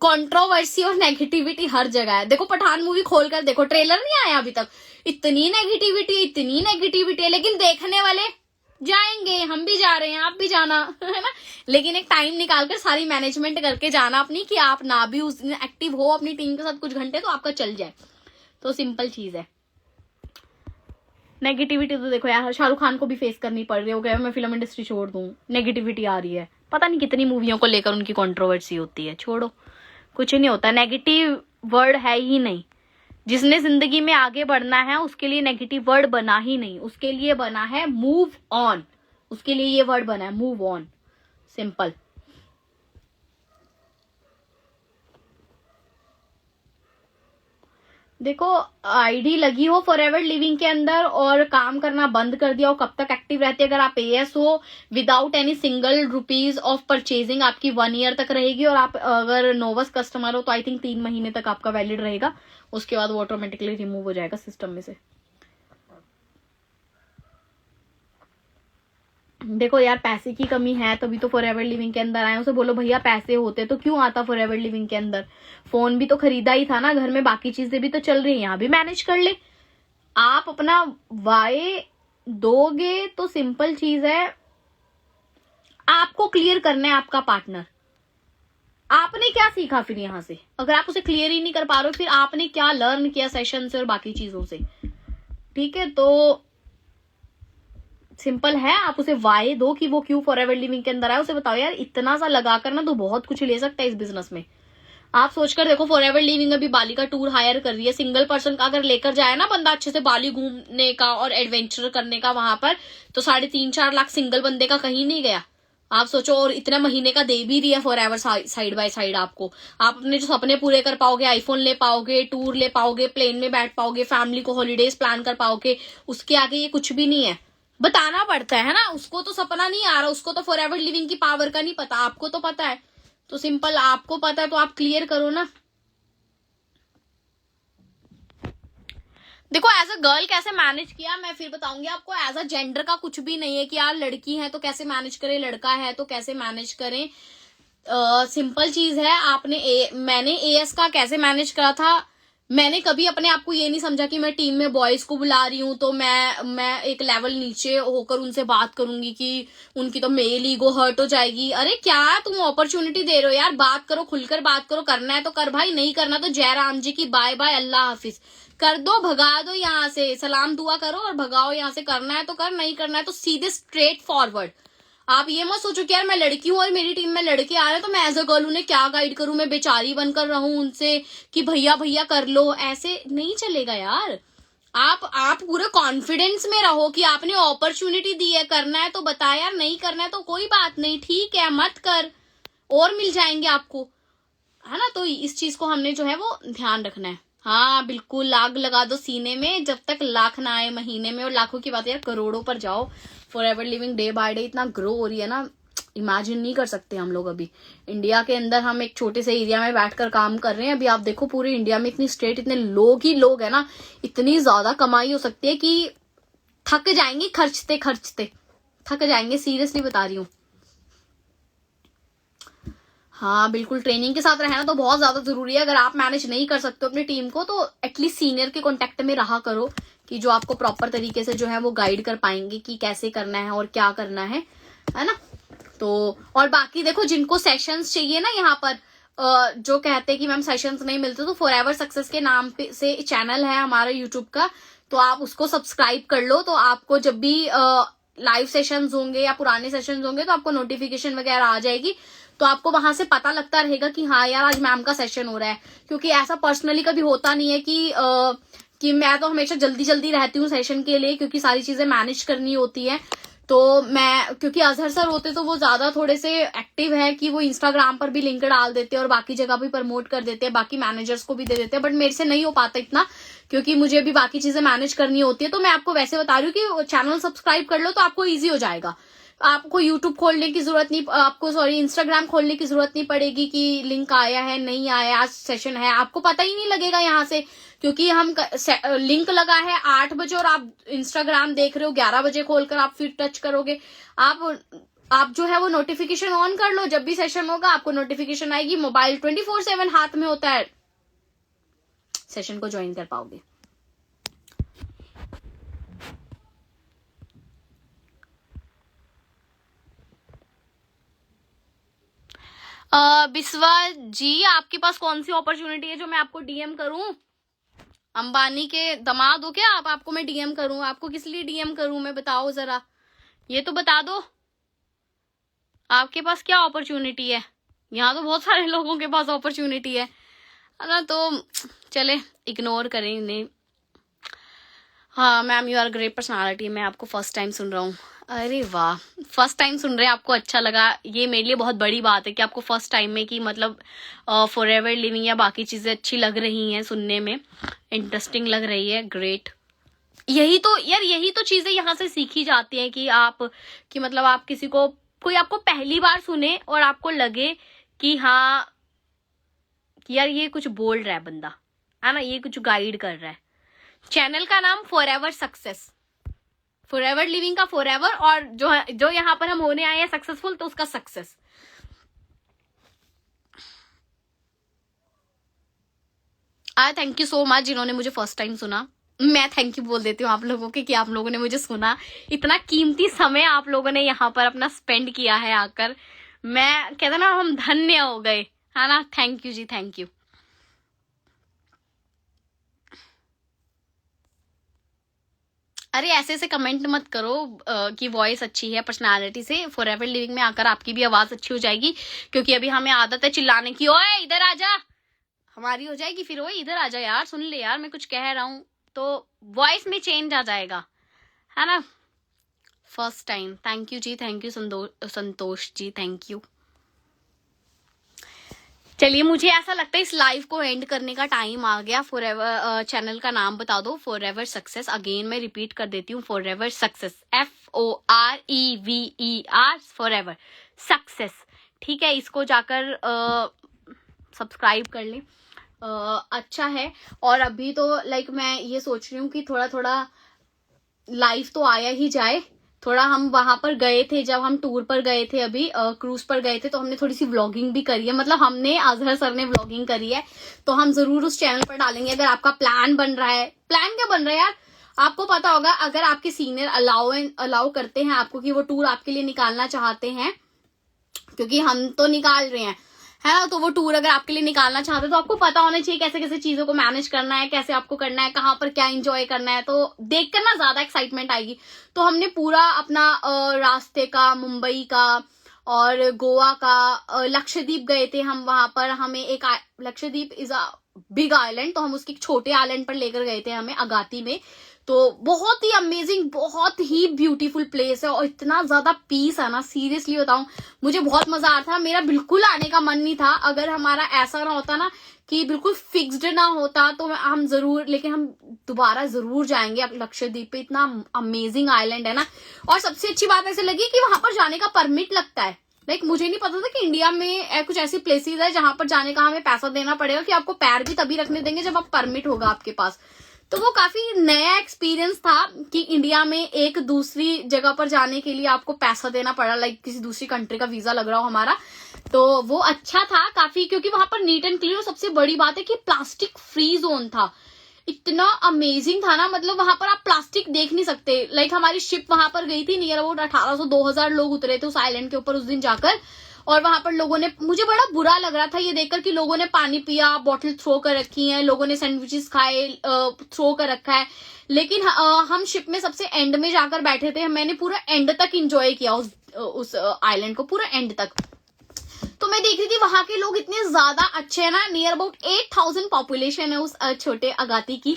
[SPEAKER 1] कंट्रोवर्सी और नेगेटिविटी हर जगह है। देखो पठान मूवी खोल कर देखो, ट्रेलर नहीं आया अभी तक, इतनी नेगेटिविटी है, लेकिन देखने वाले जाएंगे, हम भी जा रहे हैं, आप भी जाना, है ना। लेकिन एक टाइम निकालकर सारी मैनेजमेंट करके जाना अपनी, कि आप ना भी उस दिन एक्टिव हो अपनी टीम के साथ कुछ घंटे, तो आपका चल जाए। तो सिंपल चीज है। नेगेटिविटी तो देखो यार, शाहरुख खान को भी फेस करनी पड़ रही है, वो कह मैं फिल्म इंडस्ट्री छोड़ दूं, नेगेटिविटी आ रही है, पता नहीं कितनी मूवियों को लेकर उनकी कंट्रोवर्सी होती है। छोड़ो, कुछ नहीं होता, नेगेटिव वर्ड है ही नहीं। जिसने जिंदगी में आगे बढ़ना है उसके लिए नेगेटिव वर्ड बना ही नहीं, उसके लिए बना है मूव ऑन, उसके लिए ये वर्ड बना है मूव ऑन, सिंपल। देखो आईडी लगी हो फॉरएवर लिविंग के अंदर और काम करना बंद कर दिया हो, कब तक एक्टिव रहती है। अगर आप एएस हो, without any single rupees of purchasing आपकी 1 ईयर तक रहेगी, और आप अगर नोवस कस्टमर हो तो आई थिंक 3 महीने तक आपका वैलिड रहेगा, उसके बाद वो ऑटोमेटिकली रिमूव हो जाएगा सिस्टम में से। देखो यार पैसे की कमी है तभी तो फॉरएवर लिविंग के अंदर आए। उसे बोलो भैया पैसे होते तो क्यों आता फॉरएवर लिविंग के अंदर, फोन भी तो खरीदा ही था ना, घर में बाकी चीजें भी तो चल रही है, यहाँ भी मैनेज कर ले। आप अपना वाई दोगे तो सिंपल चीज है, आपको क्लियर करना है आपका पार्टनर। आपने क्या सीखा फिर यहाँ से, अगर आप उसे क्लियर ही नहीं कर पा रहे हो, फिर आपने क्या लर्न किया सेशन से और बाकी चीजों से। ठीक है, तो सिंपल है, आप उसे वाई दो कि वो क्यों फॉरएवर लिविंग के अंदर आए। उसे बताओ यार इतना सा लगाकर ना तो बहुत कुछ ले सकता है इस बिजनेस में। आप सोचकर देखो, फॉरएवर लिविंग अभी बाली का टूर हायर कर रही है, सिंगल पर्सन का अगर लेकर जाए ना बंदा अच्छे से बाली घूमने का और एडवेंचर करने का वहां पर, तो 3.5-4 लाख सिंगल बंदे का कहीं नहीं गया। आप सोचो, और इतना महीने का दे भी रही है फॉरएवर साइड बाय साइड आपको। आप अपने जो सपने पूरे कर पाओगे, आईफोन ले पाओगे, टूर ले पाओगे, प्लेन में बैठ पाओगे, फैमिली को हॉलीडेज प्लान कर पाओगे, उसके आगे ये कुछ भी नहीं है। बताना पड़ता है ना, उसको तो सपना नहीं आ रहा, उसको तो फॉरएवर लिविंग की पावर का नहीं पता, आपको तो पता है। तो सिंपल, आपको पता है तो आप क्लियर करो ना। देखो एज अ गर्ल कैसे मैनेज किया मैं फिर बताऊंगी आपको। एज अ जेंडर का कुछ भी नहीं है कि यार लड़की है तो कैसे मैनेज करें, लड़का है तो कैसे मैनेज करें। सिंपल चीज है, मैंने एएस का कैसे मैनेज करा था। मैंने कभी अपने आप को ये नहीं समझा कि मैं टीम में बॉयज को बुला रही हूं तो मैं एक लेवल नीचे होकर उनसे बात करूंगी कि उनकी तो मेल ईगो हर्ट हो जाएगी। अरे क्या तुम अपॉर्चुनिटी दे रहे हो यार, बात करो, खुलकर बात करो, करना है तो कर भाई, नहीं करना तो जय राम जी की बाय बाय, अल्लाह हाफिज कर दो, भगा दो यहाँ से, सलाम दुआ करो और भगाओ यहाँ से। करना है तो कर, नहीं करना है तो सीधे स्ट्रेट फॉरवर्ड। आप ये मत सोचो कि यार मैं लड़की हूं और मेरी टीम में लड़के आ रहे हैं तो मैं एज अ गर्ल उन्हें क्या गाइड करूं, मैं बेचारी बनकर रहूं उनसे कि भैया भैया कर लो, ऐसे नहीं चलेगा यार। आप पूरे कॉन्फिडेंस में रहो कि आपने अपॉर्चुनिटी दी है, करना है तो बता यार, नहीं करना है तो कोई बात नहीं, ठीक है मत कर, और मिल जाएंगे आपको, है ना। तो इस चीज को हमने जो है वो ध्यान रखना है। हाँ बिल्कुल, आग लगा दो सीने में जब तक लाख ना आए महीने में, और लाखों की बात यार करोड़ों पर जाओ। Forever living day by day इतना ग्रो हो रही है ना, इमेजिन नहीं कर सकते हम लोग। अभी इंडिया के अंदर हम एक छोटे से एरिया में बैठकर काम कर रहे हैं, अभी आप देखो पूरे इंडिया में इतनी स्टेट, इतने लोग ही लोग है ना, इतनी ज्यादा कमाई हो सकती है कि थक जाएंगे, खर्चते खर्चते थक जाएंगे, सीरियसली बता रही हूँ। हाँ बिल्कुल, ट्रेनिंग के साथ रहना तो बहुत ज्यादा जरूरी है। अगर आप मैनेज नहीं कर सकते अपनी टीम को तो एटलीस्ट सीनियर के कांटेक्ट में रहा करो, कि जो आपको प्रॉपर तरीके से जो है वो गाइड कर पाएंगे कि कैसे करना है और क्या करना है ना। तो और बाकी देखो, जिनको सेशंस चाहिए ना यहाँ पर, जो कहते हैं कि मैम सेशंस नहीं मिलते, तो फॉरएवर सक्सेस के नाम पे से चैनल है हमारा यूट्यूब का, तो आप उसको सब्सक्राइब कर लो। तो आपको जब भी लाइव सेशंस होंगे या पुराने सेशंस होंगे तो आपको नोटिफिकेशन वगैरह आ जाएगी, तो आपको वहां से पता लगता रहेगा कि हाँ यार आज मैम का सेशन हो रहा है। क्योंकि ऐसा पर्सनली कभी होता नहीं है कि मैं तो हमेशा जल्दी जल्दी रहती हूँ सेशन के लिए, क्योंकि सारी चीजें मैनेज करनी होती है। तो मैं, क्योंकि अजहर सर होते तो वो ज्यादा थोड़े से एक्टिव है कि वो इंस्टाग्राम पर भी लिंक डाल देते हैं और बाकी जगह भी प्रमोट कर देते हैं, बाकी मैनेजर्स को भी दे देते हैं, बट मेरे से नहीं हो पाता इतना, क्योंकि मुझे भी बाकी चीजें मैनेज करनी होती है। तो मैं आपको वैसे बता रही हूँ कि चैनल सब्सक्राइब कर लो तो आपको ईजी हो जाएगा। आपको यूट्यूब खोलने की जरूरत नहीं, आपको सॉरी इंस्टाग्राम खोलने की जरूरत नहीं पड़ेगी कि लिंक आया है नहीं आया, आज सेशन है, आपको पता ही नहीं लगेगा यहाँ से, क्योंकि हम लिंक लगा है 8 बजे और आप इंस्टाग्राम देख रहे हो 11 बजे खोलकर आप फिर टच करोगे। आप जो है वो नोटिफिकेशन ऑन कर लो, जब भी सेशन होगा आपको नोटिफिकेशन आएगी, मोबाइल 24/7 हाथ में होता है, सेशन को ज्वाइन कर पाओगे। बिस्वा जी, आपके पास कौन सी अपॉर्चुनिटी है जो मैं आपको डीएम करूं? अंबानी के दामाद हो क्या आप? आपको मैं डीएम करूं? आपको किस लिए डीएम करूं मैं, बताओ जरा, ये तो बता दो। आपके पास क्या अपॉर्चुनिटी है? यहाँ तो बहुत सारे लोगों के पास अपॉर्चुनिटी है ना, तो चले इग्नोर करें इन्हें। हाँ ma'am, you are great personality, मैं आपको फर्स्ट टाइम सुन रहा हूँ। अरे वाह, फर्स्ट टाइम सुन रहे हैं, आपको अच्छा लगा, ये मेरे लिए बहुत बड़ी बात है कि आपको फर्स्ट टाइम में कि मतलब फॉरएवर लिविंग या बाकी चीजें अच्छी लग रही हैं, सुनने में इंटरेस्टिंग लग रही है, ग्रेट। यही तो यार, यही तो चीजें यहाँ से सीखी जाती हैं कि मतलब आप किसी को, कोई आपको पहली बार सुने और आपको लगे कि हाँ कि यार ये कुछ बोल रहा है बंदा, है ना, ये कुछ गाइड कर रहा है। चैनल का नाम फॉरएवर सक्सेस, फॉरएवर लिविंग का फॉरएवर, और जो यहाँ पर हम होने आए हैं सक्सेसफुल, तो उसका success. Thank you so much जिन्होंने मुझे फर्स्ट टाइम सुना। मैं थैंक यू बोल देती हूँ आप लोगों के कि आप लोगों ने मुझे सुना, इतना कीमती समय आप लोगों ने यहाँ पर अपना स्पेंड किया है आकर, मैं कहते ना हम धन्य हो गए, है ना। थैंक यू जी, थैंक यू। अरे ऐसे ऐसे कमेंट मत करो कि वॉइस अच्छी है, पर्सनालिटी से फॉरएवर लिविंग में आकर आपकी भी आवाज अच्छी हो जाएगी, क्योंकि अभी हमें आदत है चिल्लाने की, ओए इधर आजा, हमारी हो जाएगी फिर, ओए इधर आजा यार, सुन ले यार मैं कुछ कह रहा हूं, तो वॉइस में चेंज आ जाएगा, है ना। फर्स्ट टाइम, थैंक यू जी, thank you Santosh ji, thank you. चलिए, मुझे ऐसा लगता है इस लाइव को एंड करने का टाइम आ गया। फॉरएवर चैनल का नाम बता दो, फॉरएवर सक्सेस, अगेन मैं रिपीट कर देती हूँ, forever success, FOREVER, forever success, ठीक है। इसको जाकर सब्सक्राइब कर लें, अच्छा है। और अभी तो लाइक मैं ये सोच रही हूँ कि थोड़ा थोड़ा लाइव तो आया ही जाए, थोड़ा हम वहां पर गए थे, जब हम टूर पर गए थे, अभी क्रूज पर गए थे, तो हमने थोड़ी सी व्लॉगिंग भी करी है, मतलब हमने, अजहर सर ने व्लॉगिंग करी है, तो हम जरूर उस चैनल पर डालेंगे। अगर आपका प्लान बन रहा है, प्लान क्या बन रहा है यार, आपको पता होगा, अगर आपके सीनियर अलाउ करते हैं आपको कि वो टूर आपके लिए निकालना चाहते हैं, क्योंकि हम तो निकाल रहे हैं, है ना, तो वो टूर अगर आपके लिए निकालना चाहते हैं तो आपको पता होना चाहिए कैसे कैसे चीजों को मैनेज करना है, कैसे आपको करना है, कहाँ पर क्या एंजॉय करना है, तो देखकर ना ज्यादा एक्साइटमेंट आएगी। तो हमने पूरा अपना रास्ते का, मुंबई का और गोवा का, लक्षद्वीप गए थे हम, वहां पर हमें एक, Lakshadweep is a big island, तो हम उसके एक छोटे आइलैंड पर लेकर गए थे हमें, अगाती में, तो बहुत ही अमेजिंग, बहुत ही ब्यूटीफुल प्लेस है, और इतना ज्यादा पीस है ना, सीरियसली बताऊं, मुझे बहुत मजा आ रहा था, मेरा बिल्कुल आने का मन नहीं था, अगर हमारा ऐसा ना होता ना कि बिल्कुल फिक्स्ड ना होता, तो हम जरूर, लेकिन हम दोबारा जरूर जाएंगे अब लक्षद्वीप पे, इतना अमेजिंग आइलैंड है ना। और सबसे अच्छी बात ऐसे लगी कि वहां पर जाने का परमिट लगता है, लाइक मुझे नहीं पता था कि इंडिया में कुछ ऐसी प्लेसेस है जहां पर जाने का हमें पैसा देना पड़ेगा, कि आपको पैर भी तभी रखने देंगे जब आप परमिट होगा आपके पास। तो वो काफी नया एक्सपीरियंस था कि इंडिया में एक दूसरी जगह पर जाने के लिए आपको पैसा देना पड़ा, लाइक किसी दूसरी कंट्री का वीजा लग रहा हो हमारा, तो वो अच्छा था काफी, क्योंकि वहां पर नीट एंड क्लीन, और सबसे बड़ी बात है कि प्लास्टिक फ्री जोन था, इतना अमेजिंग था ना, मतलब वहां पर आप प्लास्टिक देख नहीं सकते। लाइक हमारी शिप वहां पर गई थी, नियर अबाउट 1800-2000 लोग उतरे थे उस आइलैंड के ऊपर उस दिन जाकर, और वहां पर लोगों ने, मुझे बड़ा बुरा लग रहा था ये देखकर कि लोगों ने पानी पिया, बॉटल थ्रो कर रखी है, लोगों ने सैंडविचेस खाए, थ्रो कर रखा है, लेकिन हम शिप में सबसे एंड में जाकर बैठे थे, मैंने पूरा एंड तक इंजॉय किया उस आइलैंड को, पूरा एंड तक। तो मैं देख रही थी वहां के लोग इतने ज्यादा अच्छे हैं ना, नियर अबाउट 8000 पॉपुलेशन है उस छोटे अगाती की,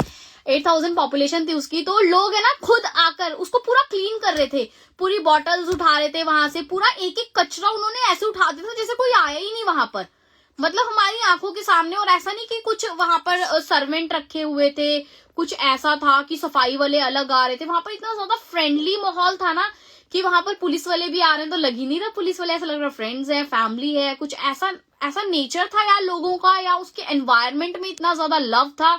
[SPEAKER 1] 8,000 पॉपुलेशन थी उसकी, तो लोग है ना खुद आकर उसको पूरा क्लीन कर रहे थे, पूरी बॉटल्स उठा रहे थे वहां से, पूरा एक एक कचरा उन्होंने ऐसे उठा दिया था जैसे कोई आया ही नहीं वहां पर, मतलब हमारी आंखों के सामने। और ऐसा नहीं कि कुछ वहां पर सर्वेंट रखे हुए थे, कुछ ऐसा था कि सफाई वाले अलग आ रहे थे, वहां पर इतना ज्यादा फ्रेंडली माहौल था ना कि वहां पर पुलिस वाले भी आ रहे हैं तो लग ही नहीं रहा पुलिस वाले, ऐसा लग रहा फ्रेंड्स है, फैमिली है, कुछ ऐसा ऐसा नेचर था यार लोगों का, या उसके एनवायरनमेंट में इतना ज्यादा लव था,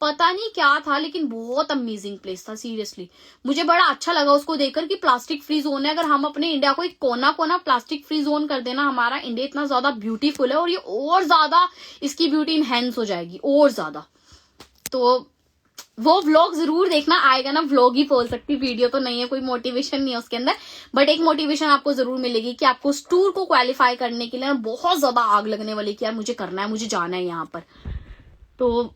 [SPEAKER 1] पता नहीं क्या था, लेकिन बहुत अमेजिंग प्लेस था सीरियसली। मुझे बड़ा अच्छा लगा उसको देखकर कि प्लास्टिक फ्री जोन है। अगर हम अपने इंडिया को एक कोना कोना प्लास्टिक फ्री जोन कर देना, हमारा इंडिया इतना ज्यादा ब्यूटीफुल है और ये और ज्यादा इसकी ब्यूटी इनहेंस हो जाएगी और ज्यादा। तो वो व्लॉग जरूर देखना, आएगा ना व्लॉग ही बोल सकती, वीडियो तो नहीं है, कोई मोटिवेशन नहीं है उसके अंदर, बट एक मोटिवेशन आपको जरूर मिलेगी कि आपको उस टूर को क्वालिफाई करने के लिए बहुत ज्यादा आग लगने वाली कि यार मुझे करना है, मुझे जाना है यहाँ पर। तो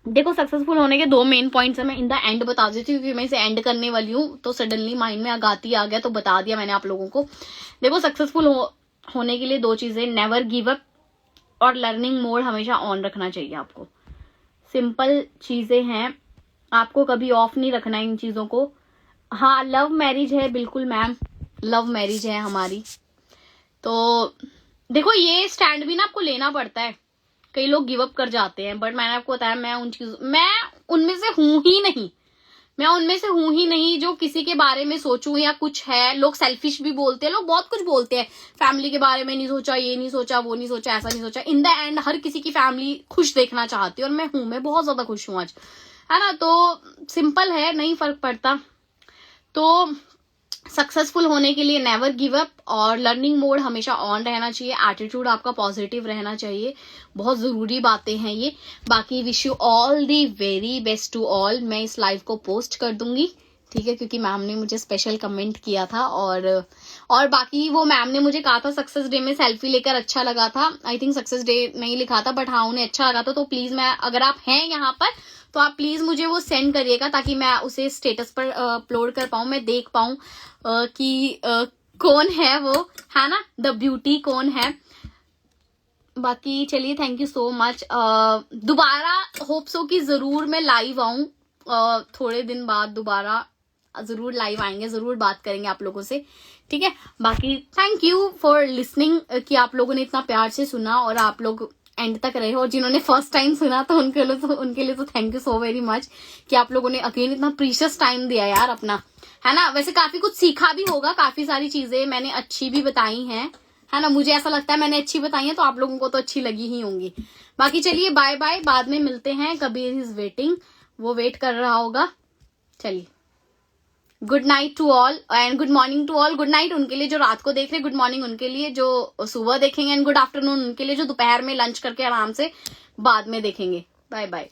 [SPEAKER 1] देखो सक्सेसफुल होने के 2 मेन पॉइंट्स है, मैं इन द एंड बता देती हूँ क्योंकि मैं इसे एंड करने वाली हूँ, तो सडनली माइंड में आगाती आ गया तो बता दिया मैंने आप लोगों को। देखो सक्सेसफुल होने के लिए 2 चीजें, नेवर गिव अप और लर्निंग मोड हमेशा ऑन रखना चाहिए आपको। सिंपल चीजें हैं, आपको कभी ऑफ नहीं रखना इन चीजों को। हाँ लव मैरिज है, बिल्कुल मैम लव मैरिज है हमारी, तो देखो ये स्टैंड भी ना आपको लेना पड़ता है, कई लोग गिव अप कर जाते हैं, बट मैंने आपको बताया मैं उनमें से हूं ही नहीं, मैं उनमें से हूं ही नहीं जो किसी के बारे में सोचूं या कुछ है। लोग सेल्फिश भी बोलते हैं, लोग बहुत कुछ बोलते हैं, फैमिली के बारे में नहीं सोचा, ये नहीं सोचा, वो नहीं सोचा, ऐसा नहीं सोचा। इन द एंड हर किसी की फैमिली खुश देखना चाहती है और मैं बहुत ज्यादा खुश हूं आज, है ना। तो सिंपल है, नहीं फर्क पड़ता। तो सक्सेसफुल होने के लिए नेवर गिव अप और लर्निंग मोड हमेशा ऑन रहना चाहिए, एटीट्यूड आपका पॉजिटिव रहना चाहिए, बहुत जरूरी बातें हैं ये। बाकी wish you all the very best to all. मैं इस लाइव को पोस्ट कर दूंगी, ठीक है, क्योंकि मैम ने मुझे स्पेशल कमेंट किया था और बाकी वो मैम ने मुझे कहा था सक्सेस डे में सेल्फी लेकर अच्छा लगा था, आई थिंक सक्सेस डे नहीं लिखा था, बट हाँ उन्हें अच्छा लगा था। तो प्लीज मैं, अगर आप हैं यहाँ पर तो आप प्लीज मुझे वो सेंड करिएगा ताकि मैं उसे स्टेटस पर अपलोड कर पाऊं, मैं देख पाऊं कि कौन है वो, है ना, द ब्यूटी कौन है। बाकी चलिए थैंक यू सो मच। दोबारा होप सो कि जरूर मैं लाइव आऊं, थोड़े दिन बाद दोबारा जरूर लाइव आएंगे, जरूर बात करेंगे आप लोगों से, ठीक है। बाकी थैंक यू फॉर लिसनिंग कि आप लोगों ने इतना प्यार से सुना और आप लोग एंड तक रहे, और जिन्होंने फर्स्ट टाइम सुना तो उनके लिए तो thank you so very much कि आप लोगों ने अगेन इतना प्रीशियस टाइम दिया यार अपना, है ना। वैसे काफी कुछ सीखा भी होगा, काफी सारी चीजें मैंने अच्छी भी बताई हैं, है ना, मुझे ऐसा लगता है मैंने अच्छी बताई है तो आप लोगों को तो अच्छी लगी ही होंगी। बाकी चलिए बाय बाय, बाद में मिलते हैं, कबीर इज वेटिंग, वो वेट कर रहा होगा। चलिए good night to all and good morning to all. Good night उनके लिए जो रात को देख रहे, गुड मॉर्निंग उनके लिए जो सुबह देखेंगे, एंड गुड आफ्टरनून उनके लिए जो दोपहर में लंच करके आराम से बाद में देखेंगे। Bye bye.